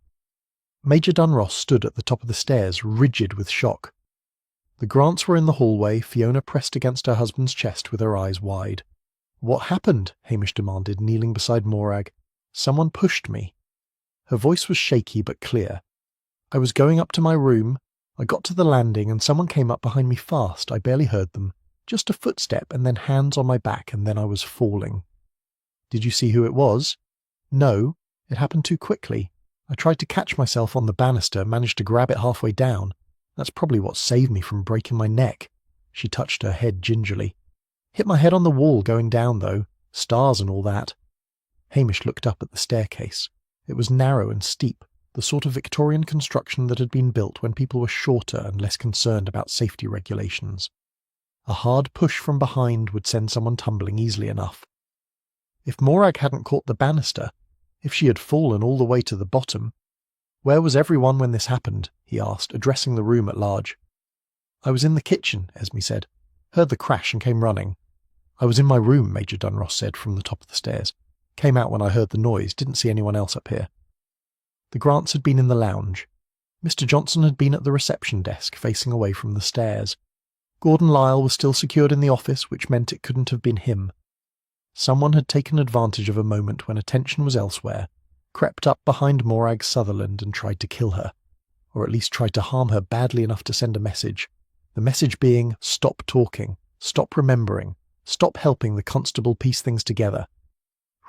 Major Dunross stood at the top of the stairs, rigid with shock. The Grants were in the hallway, Fiona pressed against her husband's chest with her eyes wide. "What happened?" Hamish demanded, kneeling beside Morag. "Someone pushed me." Her voice was shaky but clear. "I was going up to my room. I got to the landing and someone came up behind me fast. I barely heard them. Just a footstep and then hands on my back and then I was falling." "Did you see who it was?" "No, it happened too quickly. I tried to catch myself on the banister, managed to grab it halfway down. That's probably what saved me from breaking my neck." She touched her head gingerly. "Hit my head on the wall going down, though. Stars and all that." Hamish looked up at the staircase. It was narrow and steep, the sort of Victorian construction that had been built when people were shorter and less concerned about safety regulations. A hard push from behind would send someone tumbling easily enough. If Morag hadn't caught the banister, if she had fallen all the way to the bottom— "Where was everyone when this happened?" he asked, addressing the room at large. "I was in the kitchen," Esme said. "Heard the crash and came running." "I was in my room," Major Dunross said from the top of the stairs. Came out when I heard the noise, didn't see anyone else up here." The Grants had been in the lounge. Mr. Johnson had been at the reception desk, facing away from the stairs. Gordon Lyle was still secured in the office, which meant it couldn't have been him. Someone had taken advantage of a moment when attention was elsewhere, crept up behind Morag Sutherland and tried to kill her, or at least tried to harm her badly enough to send a message. The message being, stop talking, stop remembering, stop helping the constable piece things together.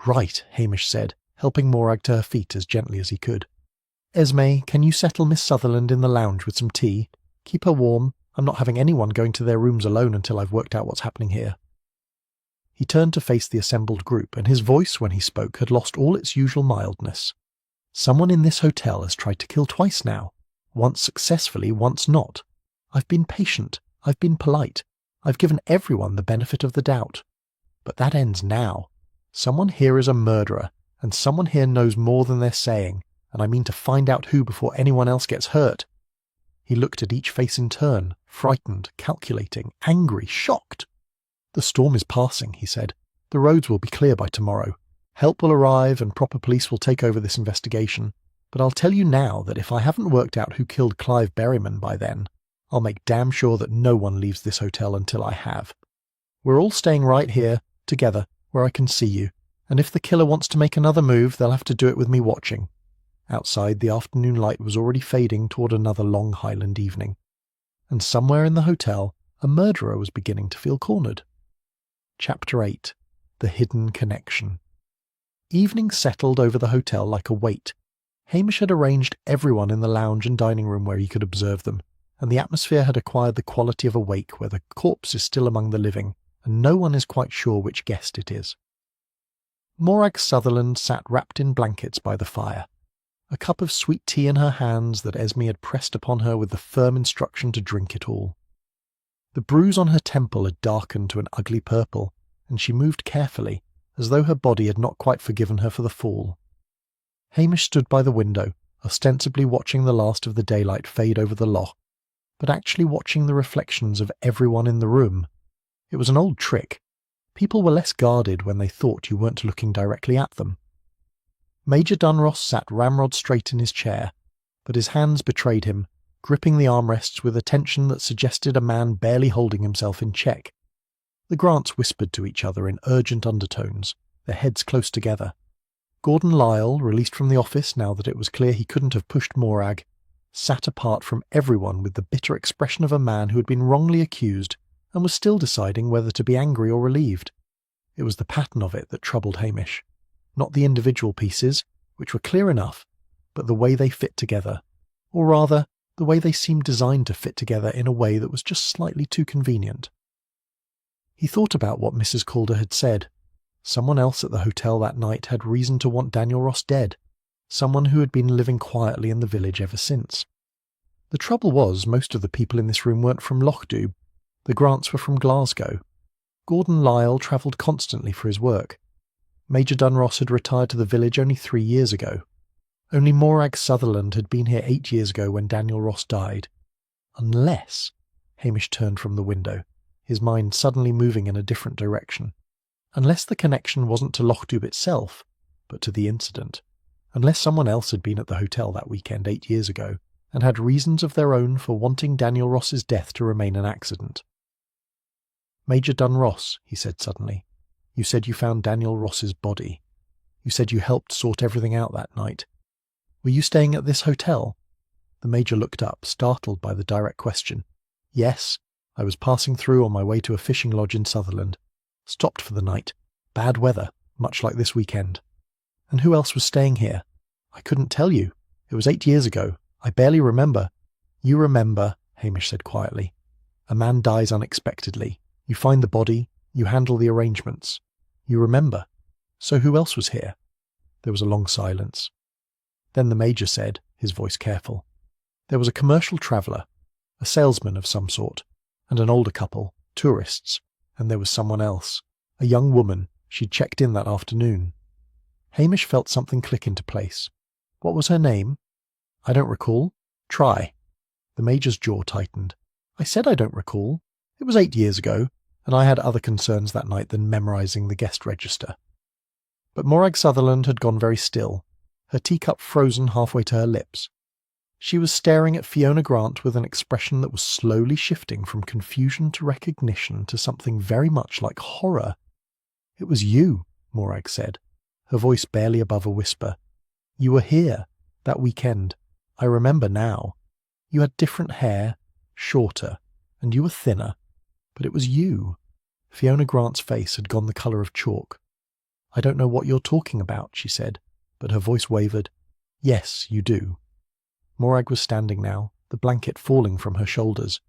"Right," Hamish said, helping Morag to her feet as gently as he could. "Esme, can you settle Miss Sutherland in the lounge with some tea? Keep her warm. I'm not having anyone going to their rooms alone until I've worked out what's happening here." He turned to face the assembled group, and his voice, when he spoke, had lost all its usual mildness. "Someone in this hotel has tried to kill twice now. Once successfully, once not. I've been patient. I've been polite. I've given everyone the benefit of the doubt. But that ends now. Someone here is a murderer, and someone here knows more than they're saying, and I mean to find out who before anyone else gets hurt." He looked at each face in turn, frightened, calculating, angry, shocked. "The storm is passing," he said. "The roads will be clear by tomorrow. Help will arrive and proper police will take over this investigation. But I'll tell you now that if I haven't worked out who killed Clive Berryman by then, I'll make damn sure that no one leaves this hotel until I have. We're all staying right here, together, where I can see you, and if the killer wants to make another move, they'll have to do it with me watching." Outside, the afternoon light was already fading toward another long Highland evening, and somewhere in the hotel, a murderer was beginning to feel cornered. Chapter 8. The Hidden Connection. Evening settled over the hotel like a weight. Hamish had arranged everyone in the lounge and dining room where he could observe them, and the atmosphere had acquired the quality of a wake where the corpse is still among the living, and no one is quite sure which guest it is. Morag Sutherland sat wrapped in blankets by the fire, a cup of sweet tea in her hands that Esme had pressed upon her with the firm instruction to drink it all. The bruise on her temple had darkened to an ugly purple, and she moved carefully, as though her body had not quite forgiven her for the fall. Hamish stood by the window, ostensibly watching the last of the daylight fade over the loch, but actually watching the reflections of everyone in the room. It was an old trick. People were less guarded when they thought you weren't looking directly at them. Major Dunross sat ramrod straight in his chair, but his hands betrayed him, gripping the armrests with a tension that suggested a man barely holding himself in check. The Grants whispered to each other in urgent undertones, their heads close together. Gordon Lyle, released from the office now that it was clear he couldn't have pushed Morag, sat apart from everyone with the bitter expression of a man who had been wrongly accused and was still deciding whether to be angry or relieved. It was the pattern of it that troubled Hamish. Not the individual pieces, which were clear enough, but the way they fit together, or rather, the way they seemed designed to fit together in a way that was just slightly too convenient. He thought about what Mrs. Calder had said. Someone else at the hotel that night had reason to want Daniel Ross dead, someone who had been living quietly in the village ever since. The trouble was, most of the people in this room weren't from Lochdoub. The Grants were from Glasgow. Gordon Lyle travelled constantly for his work. Major Dunross had retired to the village only 3 years ago. Only Morag Sutherland had been here 8 years ago when Daniel Ross died. Unless... Hamish turned from the window, his mind suddenly moving in a different direction. Unless the connection wasn't to Lochdoub itself, but to the incident. Unless someone else had been at the hotel that weekend 8 years ago, and had reasons of their own for wanting Daniel Ross's death to remain an accident. "Major Dunross," he said suddenly, "you said you found Daniel Ross's body. You said you helped sort everything out that night. Were you staying at this hotel?" The Major looked up, startled by the direct question. "Yes, I was passing through on my way to a fishing lodge in Sutherland. Stopped for the night. Bad weather, much like this weekend. And who else was staying here? I couldn't tell you. It was 8 years ago. I barely remember." "You remember," Hamish said quietly. "A man dies unexpectedly. You find the body. You handle the arrangements. You remember. So who else was here?" There was a long silence. Then the Major said, his voice careful, "There was a commercial traveller, a salesman of some sort, and an older couple, tourists, and there was someone else, a young woman. She'd checked in that afternoon." Hamish felt something click into place. "What was her name?" "I don't recall." "Try." The Major's jaw tightened. "I said I don't recall. It was 8 years ago, and I had other concerns that night than memorising the guest register." But Morag Sutherland had gone very still, her teacup frozen halfway to her lips. She was staring at Fiona Grant with an expression that was slowly shifting from confusion to recognition to something very much like horror. "It was you," Morag said, her voice barely above a whisper. "You were here, that weekend. I remember now. You had different hair, shorter, and you were thinner. But it was you." Fiona Grant's face had gone the colour of chalk. "I don't know what you're talking about," she said, but her voice wavered. "Yes, you do." Morag was standing now, the blanket falling from her shoulders.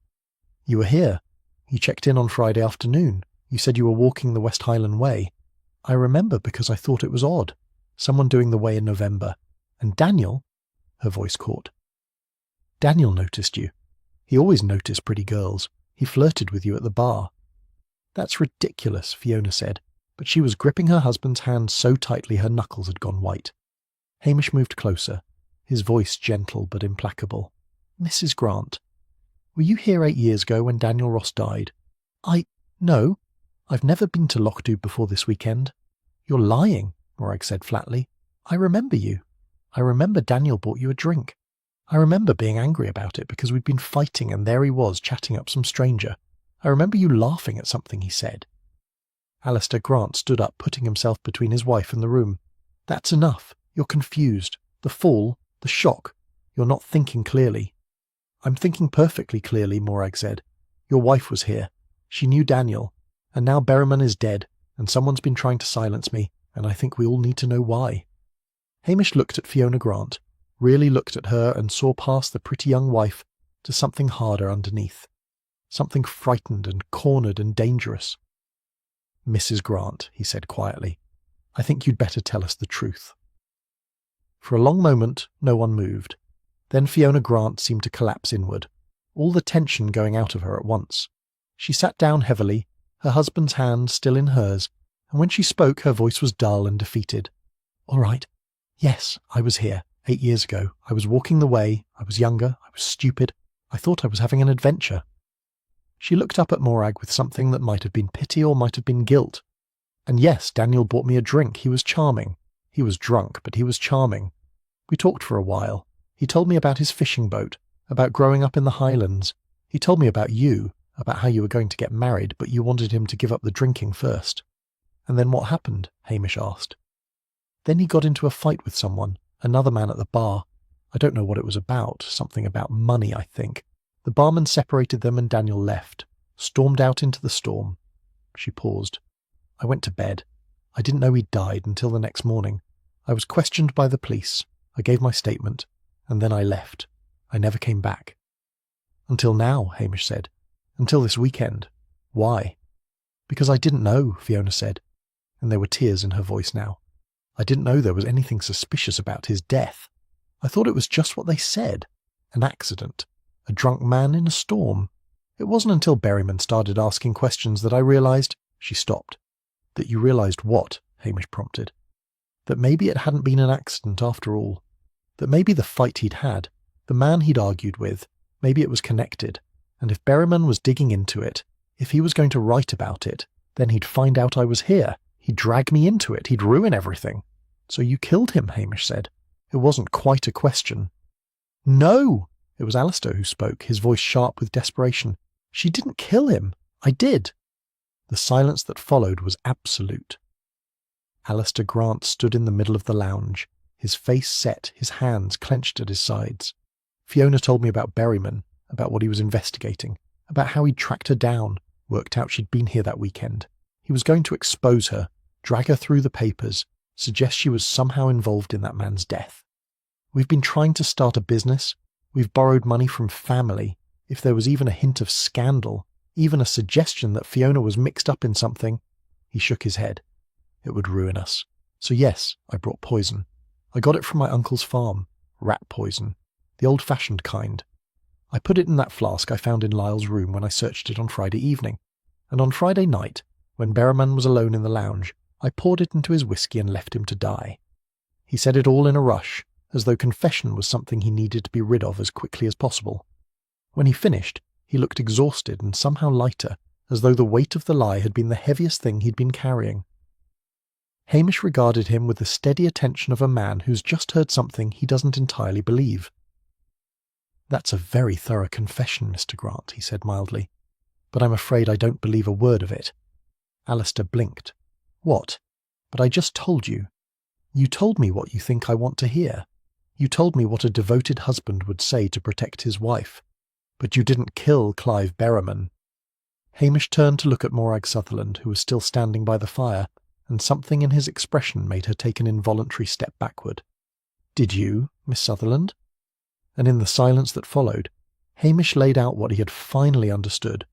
"You were here. You checked in on Friday afternoon. You said you were walking the West Highland Way. I remember because I thought it was odd. Someone doing the way in November. And Daniel," her voice caught. "Daniel noticed you. He always noticed pretty girls. He flirted with you at the bar." "That's ridiculous," Fiona said, but she was gripping her husband's hand so tightly her knuckles had gone white. Hamish moved closer, his voice gentle but implacable. "Mrs. Grant, were you here 8 years ago when Daniel Ross died?" No. I've never been to Lochdoub before this weekend." "You're lying," Morag said flatly. "I remember you. I remember Daniel bought you a drink. I remember being angry about it because we'd been fighting and there he was chatting up some stranger. I remember you laughing at something he said." Alistair Grant stood up, putting himself between his wife and the room. "That's enough. You're confused. The fall, the shock. You're not thinking clearly." "I'm thinking perfectly clearly," Morag said. "Your wife was here. She knew Daniel. And now Berriman is dead, and someone's been trying to silence me, and I think we all need to know why." Hamish looked at Fiona Grant, really looked at her and saw past the pretty young wife to something harder underneath. Something frightened and cornered and dangerous. "Mrs. Grant," he said quietly, "I think you'd better tell us the truth." For a long moment, no one moved. Then Fiona Grant seemed to collapse inward, all the tension going out of her at once. She sat down heavily, her husband's hand still in hers, and when she spoke her voice was dull and defeated. "All right. Yes, I was here, 8 years ago. I was walking the way. I was younger. I was stupid. I thought I was having an adventure." She looked up at Morag with something that might have been pity or might have been guilt. "And yes, Daniel bought me a drink. He was charming. He was drunk, but he was charming. We talked for a while. He told me about his fishing boat, about growing up in the Highlands. He told me about you, about how you were going to get married, but you wanted him to give up the drinking first." "And then what happened?" Hamish asked. "Then he got into a fight with someone, another man at the bar. I don't know what it was about, something about money, I think. The barman separated them and Daniel left, stormed out into the storm." She paused. "I went to bed. I didn't know he'd died until the next morning. I was questioned by the police. I gave my statement, and then I left. I never came back." "Until now," Hamish said. "Until this weekend. Why?" "Because I didn't know," Fiona said, and there were tears in her voice now. "I didn't know there was anything suspicious about his death. I thought it was just what they said. An accident. A drunk man in a storm. It wasn't until Berriman started asking questions that I realised—" She stopped. "That you realised what?" Hamish prompted. "That maybe it hadn't been an accident after all. That maybe the fight he'd had, the man he'd argued with, maybe it was connected. And if Berriman was digging into it, if he was going to write about it, then he'd find out I was here. He'd drag me into it. He'd ruin everything." "So you killed him," Hamish said. It wasn't quite a question. "No!" It was Alistair who spoke, his voice sharp with desperation. "She didn't kill him. I did." The silence that followed was absolute. Alistair Grant stood in the middle of the lounge, his face set, his hands clenched at his sides. "Fiona told me about Berriman, about what he was investigating, about how he'd tracked her down, worked out she'd been here that weekend. He was going to expose her, drag her through the papers, suggest she was somehow involved in that man's death. We've been trying to start a business. We've borrowed money from family. If there was even a hint of scandal, even a suggestion that Fiona was mixed up in something—" He shook his head. "It would ruin us. So yes, I brought poison. I got it from my uncle's farm. Rat poison. The old-fashioned kind. I put it in that flask I found in Lyle's room when I searched it on Friday evening. And on Friday night, when Berriman was alone in the lounge, I poured it into his whiskey and left him to die. He said it all in a rush, as though confession was something he needed to be rid of as quickly as possible. When he finished, he looked exhausted and somehow lighter, as though the weight of the lie had been the heaviest thing he'd been carrying. Hamish regarded him with the steady attention of a man who's just heard something he doesn't entirely believe. "That's a very thorough confession, Mr. Grant," he said mildly, "but I'm afraid I don't believe a word of it." Alistair blinked. "What? But I just told you. You told me what you think I want to hear. You told me what a devoted husband would say to protect his wife. But you didn't kill Clive Berriman." Hamish turned to look at Morag Sutherland, who was still standing by the fire, and something in his expression made her take an involuntary step backward. "Did you, Miss Sutherland?" And in the silence that followed, Hamish laid out what he had finally understood,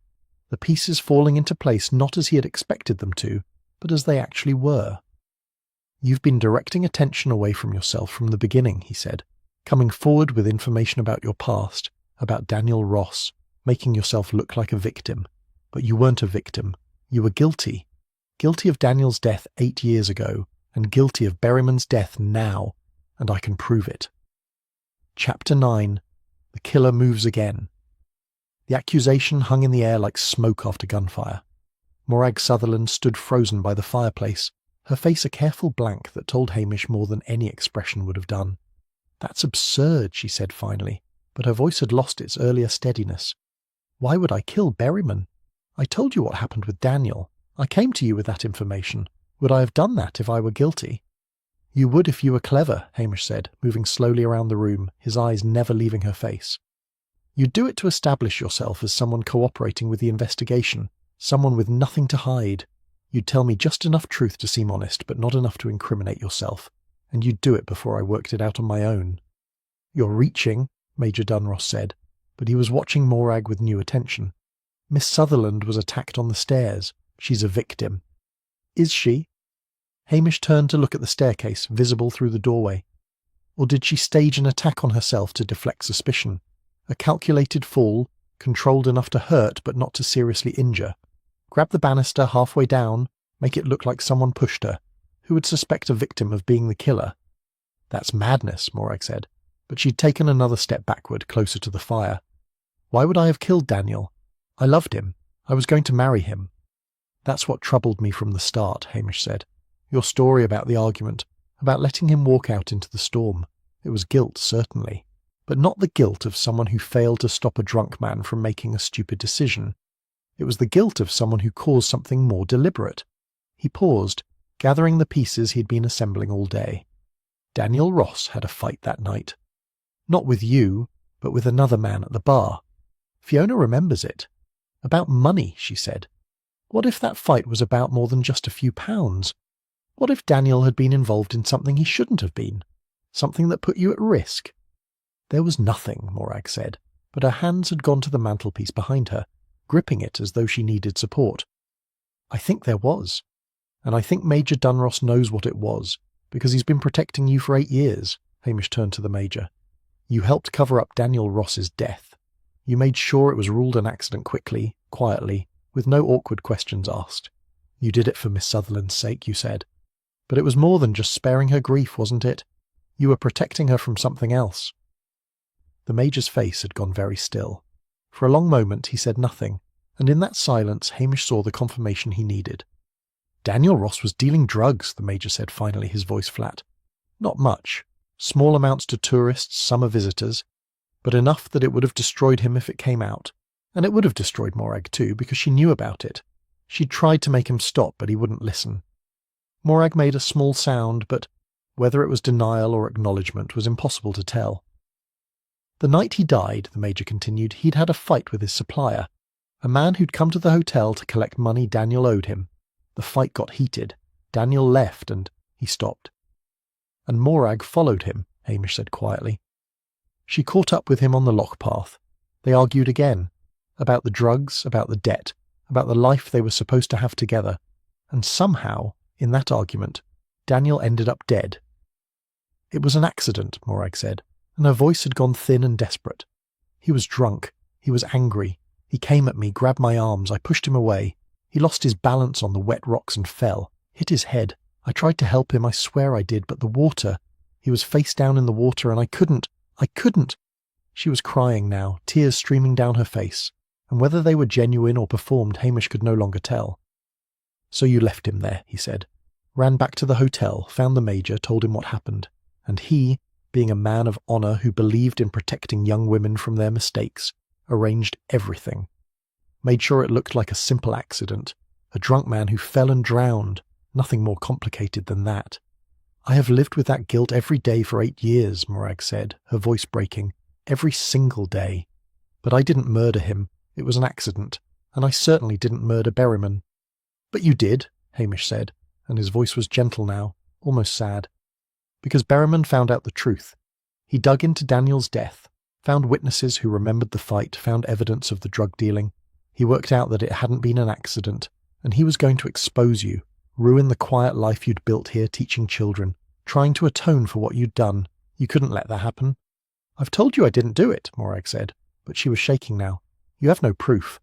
the pieces falling into place not as he had expected them to, but as they actually were. "You've been directing attention away from yourself from the beginning," he said, "coming forward with information about your past, about Daniel Ross, making yourself look like a victim. But you weren't a victim. You were guilty. Guilty of Daniel's death 8 years ago, and guilty of Berriman's death now, and I can prove it." Chapter 9. The Killer Moves Again. The accusation hung in the air like smoke after gunfire. Morag Sutherland stood frozen by the fireplace, her face a careful blank that told Hamish more than any expression would have done. "That's absurd," she said finally, but her voice had lost its earlier steadiness. "Why would I kill Berriman? I told you what happened with Daniel. I came to you with that information. Would I have done that if I were guilty?" "You would if you were clever," Hamish said, moving slowly around the room, his eyes never leaving her face. "You'd do it to establish yourself as someone cooperating with the investigation, someone with nothing to hide. You'd tell me just enough truth to seem honest, but not enough to incriminate yourself, and you'd do it before I worked it out on my own." "You're reaching," Major Dunross said, but he was watching Morag with new attention. "Miss Sutherland was attacked on the stairs. She's a victim." "Is she?" Hamish turned to look at the staircase, visible through the doorway. "Or did she stage an attack on herself to deflect suspicion? A calculated fall, controlled enough to hurt but not to seriously injure? Grab the banister halfway down, make it look like someone pushed her. Who would suspect a victim of being the killer?" "That's madness," Morag said, but she'd taken another step backward, closer to the fire. "Why would I have killed Daniel? I loved him. I was going to marry him." "That's what troubled me from the start," Hamish said. "Your story about the argument, about letting him walk out into the storm. It was guilt, certainly, but not the guilt of someone who failed to stop a drunk man from making a stupid decision. It was the guilt of someone who caused something more deliberate." He paused, gathering the pieces he'd been assembling all day. "Daniel Ross had a fight that night. Not with you, but with another man at the bar. Fiona remembers it. About money, she said. What if that fight was about more than just a few pounds? What if Daniel had been involved in something he shouldn't have been? Something that put you at risk?" "There was nothing," Morag said, but her hands had gone to the mantelpiece behind her, gripping it as though she needed support. "I think there was. And I think Major Dunross knows what it was, because he's been protecting you for 8 years. Hamish turned to the Major. "You helped cover up Daniel Ross's death. You made sure it was ruled an accident quickly, quietly, with no awkward questions asked. You did it for Miss Sutherland's sake, you said. But it was more than just sparing her grief, wasn't it? You were protecting her from something else." The Major's face had gone very still. For a long moment he said nothing, and in that silence Hamish saw the confirmation he needed. "Daniel Ross was dealing drugs," the Major said finally, his voice flat. "Not much. Small amounts to tourists, summer visitors, but enough that it would have destroyed him if it came out. And it would have destroyed Morag too, because she knew about it. She'd tried to make him stop, but he wouldn't listen." Morag made a small sound, but whether it was denial or acknowledgement was impossible to tell. "The night he died," the Major continued, "he'd had a fight with his supplier, a man who'd come to the hotel to collect money Daniel owed him. The fight got heated. Daniel left and..." He stopped. "And Morag followed him," Hamish said quietly. "She caught up with him on the lock path. They argued again, about the drugs, about the debt, about the life they were supposed to have together, and somehow, in that argument, Daniel ended up dead." "It was an accident," Morag said, and her voice had gone thin and desperate. "He was drunk. He was angry. He came at me, grabbed my arms. I pushed him away. He lost his balance on the wet rocks and fell, hit his head. I tried to help him, I swear I did, but the water... He was face down in the water and I couldn't... She was crying now, tears streaming down her face, and whether they were genuine or performed Hamish could no longer tell. "So you left him there," he said. ran back to the hotel, found the Major, told him what happened, and he, being a man of honour who believed in protecting young women from their mistakes, arranged everything. Made sure it looked like a simple accident, a drunk man who fell and drowned, nothing more complicated than that. I have lived with that guilt every day for 8 years, Morag said, her voice breaking. Every single day. But I didn't murder him. It was an accident, and I certainly didn't murder Berryman. But you did, Hamish said, and his voice was gentle now, almost sad. Because Berryman found out the truth. He dug into Daniel's death, found witnesses who remembered the fight, found evidence of the drug dealing. He worked out that it hadn't been an accident, and he was going to expose you, ruin the quiet life you'd built here teaching children, trying to atone for what you'd done. You couldn't let that happen. I've told you I didn't do it, Morag said, but she was shaking now. You have no proof.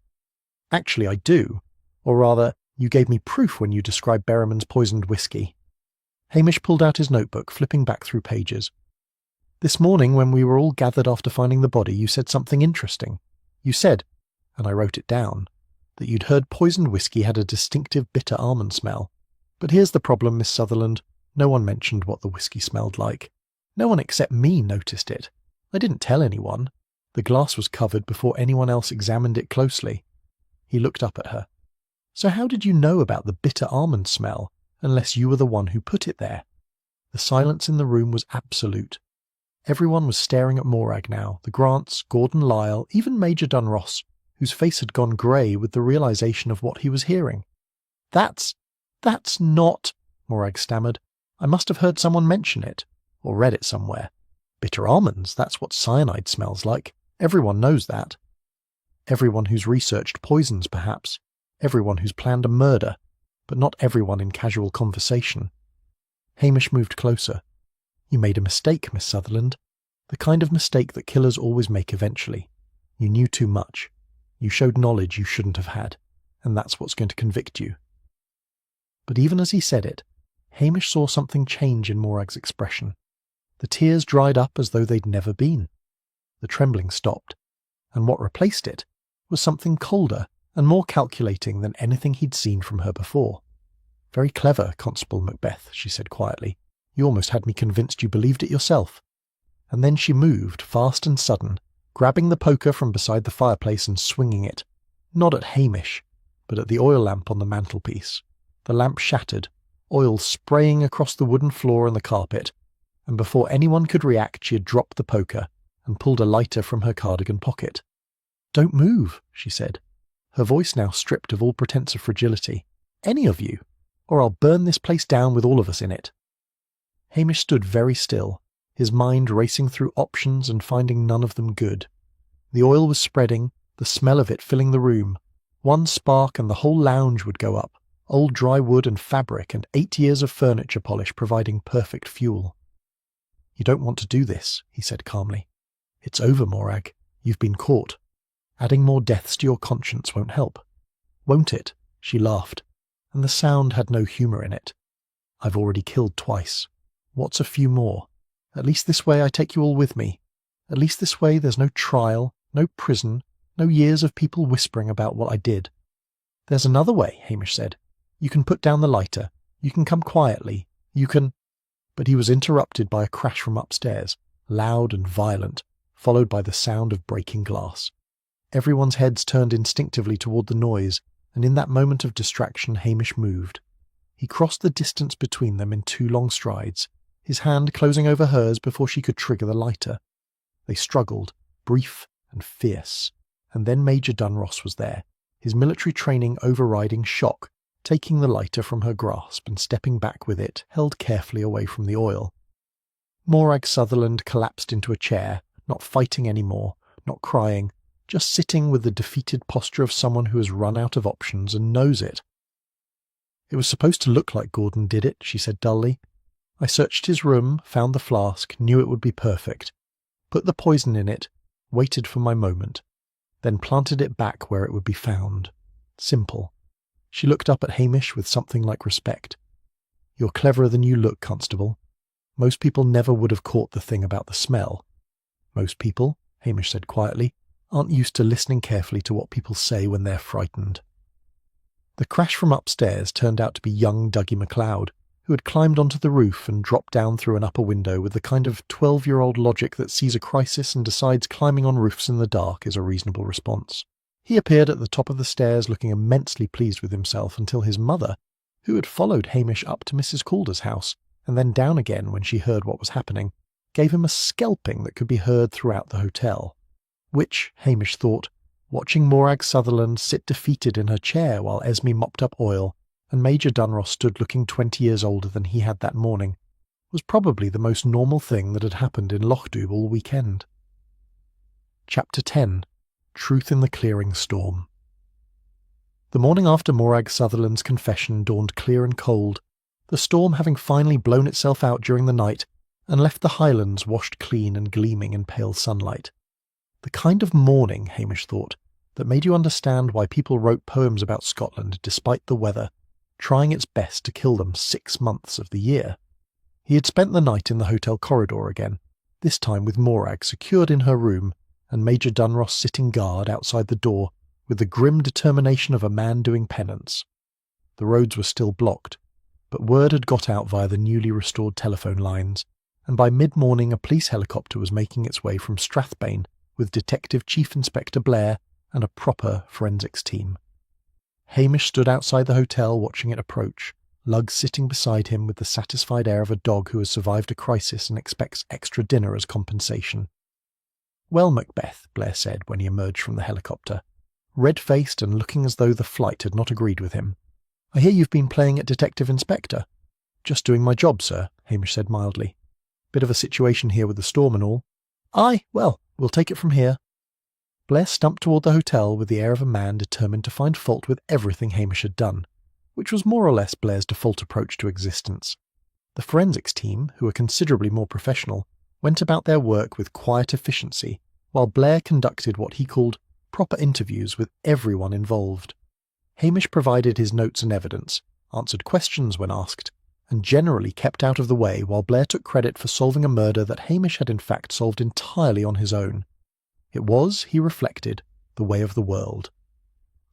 Actually, I do. Or rather, you gave me proof when you described Berryman's poisoned whiskey. Hamish pulled out his notebook, flipping back through pages. This morning, when we were all gathered after finding the body, you said something interesting. You said, and I wrote it down, that you'd heard poisoned whiskey had a distinctive bitter almond smell. But here's the problem, Miss Sutherland. No one mentioned what the whiskey smelled like. No one except me noticed it. I didn't tell anyone. The glass was covered before anyone else examined it closely. He looked up at her. So how did you know about the bitter almond smell, unless you were the one who put it there? The silence in the room was absolute. Everyone was staring at Morag now, the Grants, Gordon Lyle, even Major Dunross, whose face had gone grey with the realization of what he was hearing. That's not, Morag stammered. I must have heard someone mention it, or read it somewhere. Bitter almonds, that's what cyanide smells like. Everyone knows that. Everyone who's researched poisons, perhaps. Everyone who's planned a murder, but not everyone in casual conversation. Hamish moved closer. You made a mistake, Miss Sutherland. The kind of mistake that killers always make eventually. You knew too much. You showed knowledge you shouldn't have had, and that's what's going to convict you. But even as he said it, Hamish saw something change in Morag's expression. The tears dried up as though they'd never been. The trembling stopped, and what replaced it was something colder and more calculating than anything he'd seen from her before. Very clever, Constable Macbeth, she said quietly. You almost had me convinced you believed it yourself. And then she moved, fast and sudden, grabbing the poker from beside the fireplace and swinging it, not at Hamish, but at the oil lamp on the mantelpiece. The lamp shattered, oil spraying across the wooden floor and the carpet, and before anyone could react she had dropped the poker and pulled a lighter from her cardigan pocket. Don't move, she said, her voice now stripped of all pretense of fragility. Any of you, or I'll burn this place down with all of us in it. Hamish stood very still, his mind racing through options and finding none of them good. The oil was spreading, the smell of it filling the room. One spark and the whole lounge would go up, old dry wood and fabric and 8 years of furniture polish providing perfect fuel. You don't want to do this, he said calmly. It's over, Morag. You've been caught. Adding more deaths to your conscience won't help. Won't it? She laughed, and the sound had no humour in it. I've already killed twice. What's a few more? At least this way I take you all with me. At least this way there's no trial, no prison, no years of people whispering about what I did. There's another way, Hamish said. You can put down the lighter. You can come quietly. You can... But he was interrupted by a crash from upstairs, loud and violent, followed by the sound of breaking glass. Everyone's heads turned instinctively toward the noise, and in that moment of distraction Hamish moved. He crossed the distance between them in 2 long strides, his hand closing over hers before she could trigger the lighter. They struggled, brief and fierce, and then Major Dunross was there, his military training overriding shock, taking the lighter from her grasp and stepping back with it, held carefully away from the oil. Morag Sutherland collapsed into a chair, not fighting any more, not crying, just sitting with the defeated posture of someone who has run out of options and knows it. It was supposed to look like Gordon did it, she said dully. I searched his room, found the flask, knew it would be perfect, put the poison in it, waited for my moment, then planted it back where it would be found. Simple. She looked up at Hamish with something like respect. You're cleverer than you look, Constable. Most people never would have caught the thing about the smell. Most people, Hamish said quietly, aren't used to listening carefully to what people say when they're frightened. The crash from upstairs turned out to be young Dougie MacLeod, who had climbed onto the roof and dropped down through an upper window with the kind of 12-year-old logic that sees a crisis and decides climbing on roofs in the dark is a reasonable response. He appeared at the top of the stairs looking immensely pleased with himself until his mother, who had followed Hamish up to Mrs. Calder's house and then down again when she heard what was happening, gave him a skelping that could be heard throughout the hotel, which, Hamish thought, watching Morag Sutherland sit defeated in her chair while Esme mopped up oil and Major Dunross stood looking 20 years older than he had that morning, was probably the most normal thing that had happened in Lochdoub all weekend. Chapter 10. Truth in the Clearing Storm. The morning after Morag Sutherland's confession dawned clear and cold, the storm having finally blown itself out during the night and left the highlands washed clean and gleaming in pale sunlight. The kind of morning, Hamish thought, that made you understand why people wrote poems about Scotland despite the weather, trying its best to kill them 6 months of the year. He had spent the night in the hotel corridor again, this time with Morag secured in her room and Major Dunross sitting guard outside the door with the grim determination of a man doing penance. The roads were still blocked, but word had got out via the newly restored telephone lines, and by mid-morning a police helicopter was making its way from Strathbane with Detective Chief Inspector Blair and a proper forensics team. Hamish stood outside the hotel watching it approach, Lugg sitting beside him with the satisfied air of a dog who has survived a crisis and expects extra dinner as compensation. "Well, Macbeth," Blair said when he emerged from the helicopter, red-faced and looking as though the flight had not agreed with him. "I hear you've been playing at Detective Inspector." "Just doing my job, sir," Hamish said mildly. "Bit of a situation here with the storm and all." "Aye, well, we'll take it from here." Blair stumped toward the hotel with the air of a man determined to find fault with everything Hamish had done, which was more or less Blair's default approach to existence. The forensics team, who were considerably more professional, went about their work with quiet efficiency, while Blair conducted what he called proper interviews with everyone involved. Hamish provided his notes and evidence, answered questions when asked, and generally kept out of the way while Blair took credit for solving a murder that Hamish had in fact solved entirely on his own. It was, he reflected, the way of the world.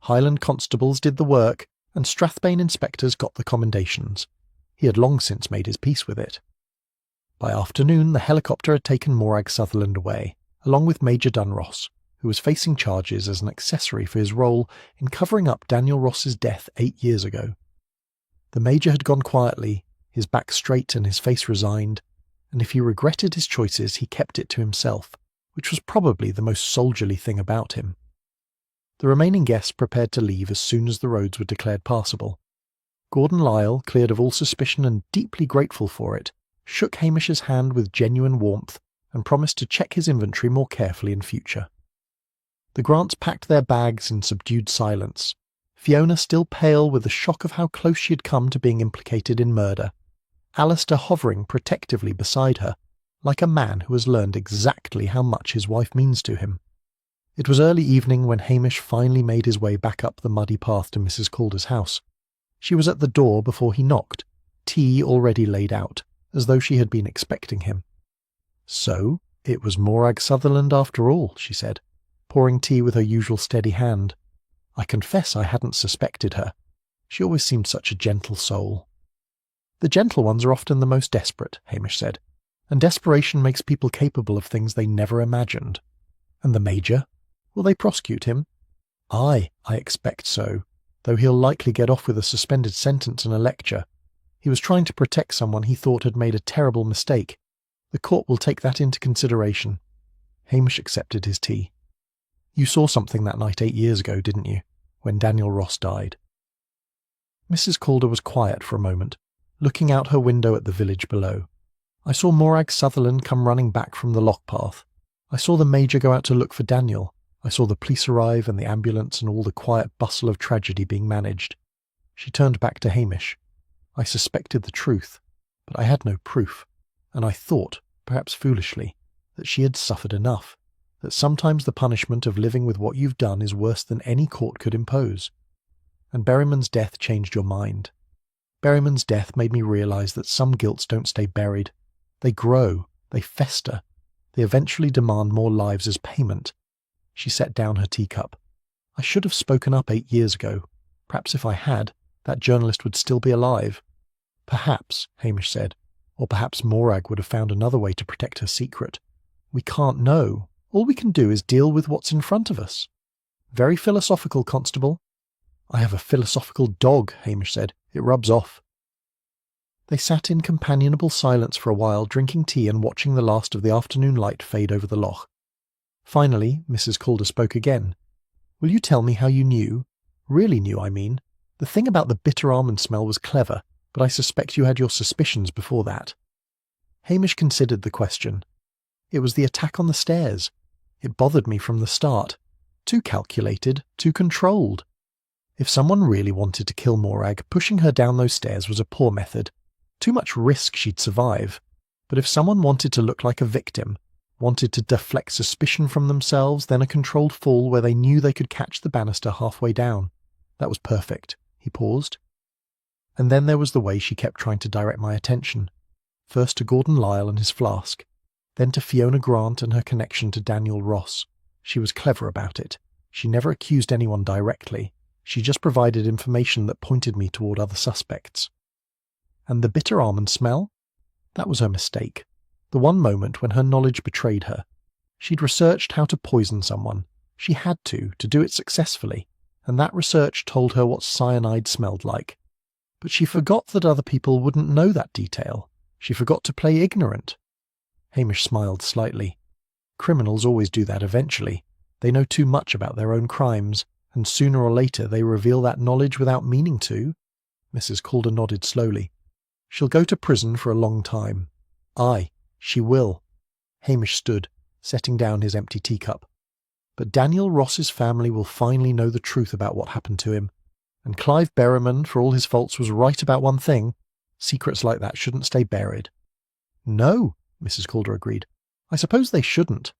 Highland constables did the work, and Strathbane inspectors got the commendations. He had long since made his peace with it. By afternoon the helicopter had taken Morag Sutherland away, along with Major Dunross, who was facing charges as an accessory for his role in covering up Daniel Ross's death 8 years ago. The Major had gone quietly, his back straight and his face resigned, and if he regretted his choices he kept it to himself, which was probably the most soldierly thing about him. The remaining guests prepared to leave as soon as the roads were declared passable. Gordon Lisle, cleared of all suspicion and deeply grateful for it, shook Hamish's hand with genuine warmth and promised to check his inventory more carefully in future. The Grants packed their bags in subdued silence, Fiona still pale with the shock of how close she had come to being implicated in murder, Alistair hovering protectively beside her, like a man who has learned exactly how much his wife means to him. It was early evening when Hamish finally made his way back up the muddy path to Mrs. Calder's house. She was at the door before he knocked, tea already laid out, as though she had been expecting him. "So, it was Morag Sutherland after all," she said, pouring tea with her usual steady hand. "I confess I hadn't suspected her. She always seemed such a gentle soul." "The gentle ones are often the most desperate," Hamish said, "and desperation makes people capable of things they never imagined." "And the Major? Will they prosecute him?" "Aye, I expect so, though he'll likely get off with a suspended sentence and a lecture. He was trying to protect someone he thought had made a terrible mistake. The court will take that into consideration." Hamish accepted his tea. "You saw something that night 8 years ago, didn't you, when Daniel Ross died?" Mrs. Calder was quiet for a moment, looking out her window at the village below. "I saw Morag Sutherland come running back from the lock path. I saw the Major go out to look for Daniel. I saw the police arrive and the ambulance and all the quiet bustle of tragedy being managed." She turned back to Hamish. "I suspected the truth, but I had no proof, and I thought, perhaps foolishly, that she had suffered enough, that sometimes the punishment of living with what you've done is worse than any court could impose. And Berryman's death changed your mind. Berryman's death made me realise that some guilts don't stay buried. They grow, they fester, they eventually demand more lives as payment." She set down her teacup. "I should have spoken up 8 years ago. Perhaps if I had, that journalist would still be alive. Perhaps, Hamish said, or perhaps Morag would have found another way to protect her secret. We can't know. All we can do is deal with what's in front of us. Very philosophical, Constable. I have a philosophical dog, Hamish said. It rubs off. They sat in companionable silence for a while, drinking tea and watching the last of the afternoon light fade over the loch. Finally, Mrs. Calder spoke again. Will you tell me how you knew? Really knew, I mean. The thing about the bitter almond smell was clever, but I suspect you had your suspicions before that. Hamish considered the question. It was the attack on the stairs. It bothered me from the start. Too calculated, too controlled. If someone really wanted to kill Morag, pushing her down those stairs was a poor method. Too much risk she'd survive. But if someone wanted to look like a victim, wanted to deflect suspicion from themselves, then a controlled fall where they knew they could catch the banister halfway down. That was perfect. He paused. And then there was the way she kept trying to direct my attention. First to Gordon Lyle and his flask, then to Fiona Grant and her connection to Daniel Ross. She was clever about it. She never accused anyone directly. She just provided information that pointed me toward other suspects. And the bitter almond smell? That was her mistake. The one moment when her knowledge betrayed her. She'd researched how to poison someone. She had to do it successfully, and that research told her what cyanide smelled like. But she forgot that other people wouldn't know that detail. She forgot to play ignorant. Hamish smiled slightly. Criminals always do that eventually. They know too much about their own crimes, and sooner or later they reveal that knowledge without meaning to. Mrs. Calder nodded slowly. She'll go to prison for a long time. Aye, she will. Hamish stood, setting down his empty teacup. But Daniel Ross's family will finally know the truth about what happened to him. And Clive Berryman, for all his faults, was right about one thing. Secrets like that shouldn't stay buried. No, Mrs. Calder agreed. I suppose they shouldn't.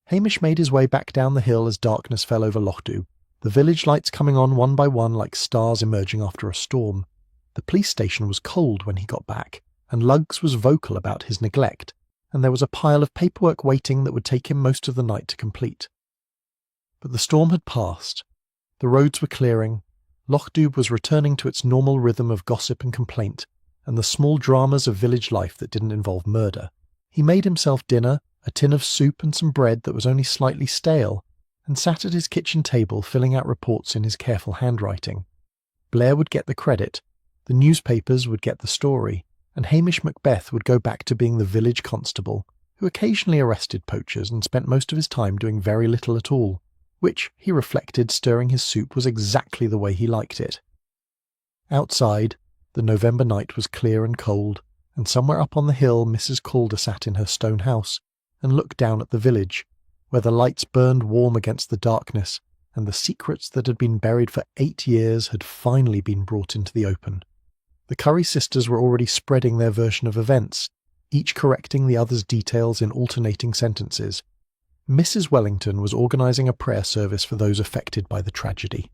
Hamish made his way back down the hill as darkness fell over Lochdoub, the village lights coming on one by one like stars emerging after a storm. The police station was cold when he got back, and Luggs was vocal about his neglect, and there was a pile of paperwork waiting that would take him most of the night to complete. But the storm had passed. The roads were clearing. Lochdoub was returning to its normal rhythm of gossip and complaint, and the small dramas of village life that didn't involve murder. He made himself dinner, a tin of soup and some bread that was only slightly stale, and sat at his kitchen table filling out reports in his careful handwriting. Blair would get the credit, the newspapers would get the story, and Hamish Macbeth would go back to being the village constable, who occasionally arrested poachers and spent most of his time doing very little at all, which, he reflected, stirring his soup, was exactly the way he liked it. Outside, the November night was clear and cold, and somewhere up on the hill Mrs. Calder sat in her stone house and looked down at the village, where the lights burned warm against the darkness, and the secrets that had been buried for 8 years had finally been brought into the open. The Curry sisters were already spreading their version of events, each correcting the other's details in alternating sentences. Mrs. Wellington was organising a prayer service for those affected by the tragedy.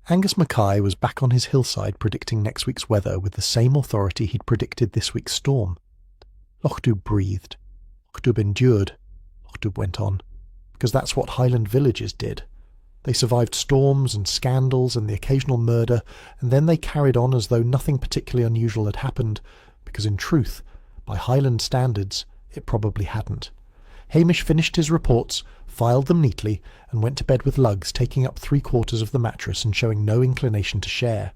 Angus Mackay was back on his hillside predicting next week's weather with the same authority he'd predicted this week's storm. Lochdoub breathed. Lochdoub endured. Lochdoub went on. Because that's what Highland villages did. They survived storms and scandals and the occasional murder, and then they carried on as though nothing particularly unusual had happened, because in truth, by Highland standards, it probably hadn't. Hamish finished his reports, filed them neatly, and went to bed with Luggs taking up 3/4 of the mattress and showing no inclination to share.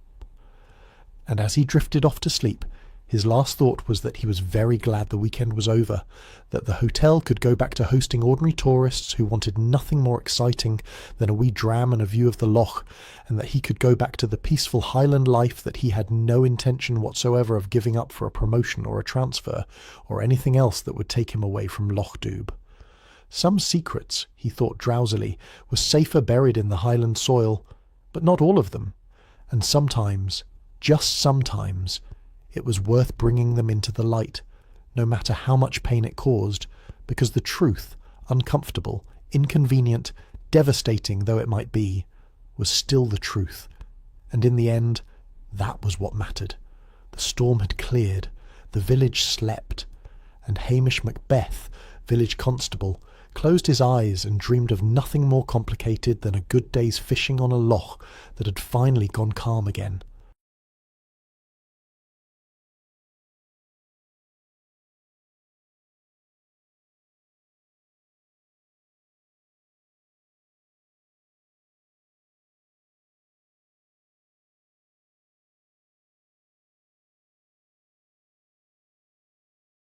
And as he drifted off to sleep, his last thought was that he was very glad the weekend was over, that the hotel could go back to hosting ordinary tourists who wanted nothing more exciting than a wee dram and a view of the loch, and that he could go back to the peaceful Highland life that he had no intention whatsoever of giving up for a promotion or a transfer, or anything else that would take him away from Lochdoub. Some secrets, he thought drowsily, were safer buried in the Highland soil, but not all of them, and sometimes, just sometimes, it was worth bringing them into the light, no matter how much pain it caused, because the truth, uncomfortable, inconvenient, devastating though it might be, was still the truth, and in the end, that was what mattered. The storm had cleared, the village slept, and Hamish Macbeth, village constable, closed his eyes and dreamed of nothing more complicated than a good day's fishing on a loch that had finally gone calm again.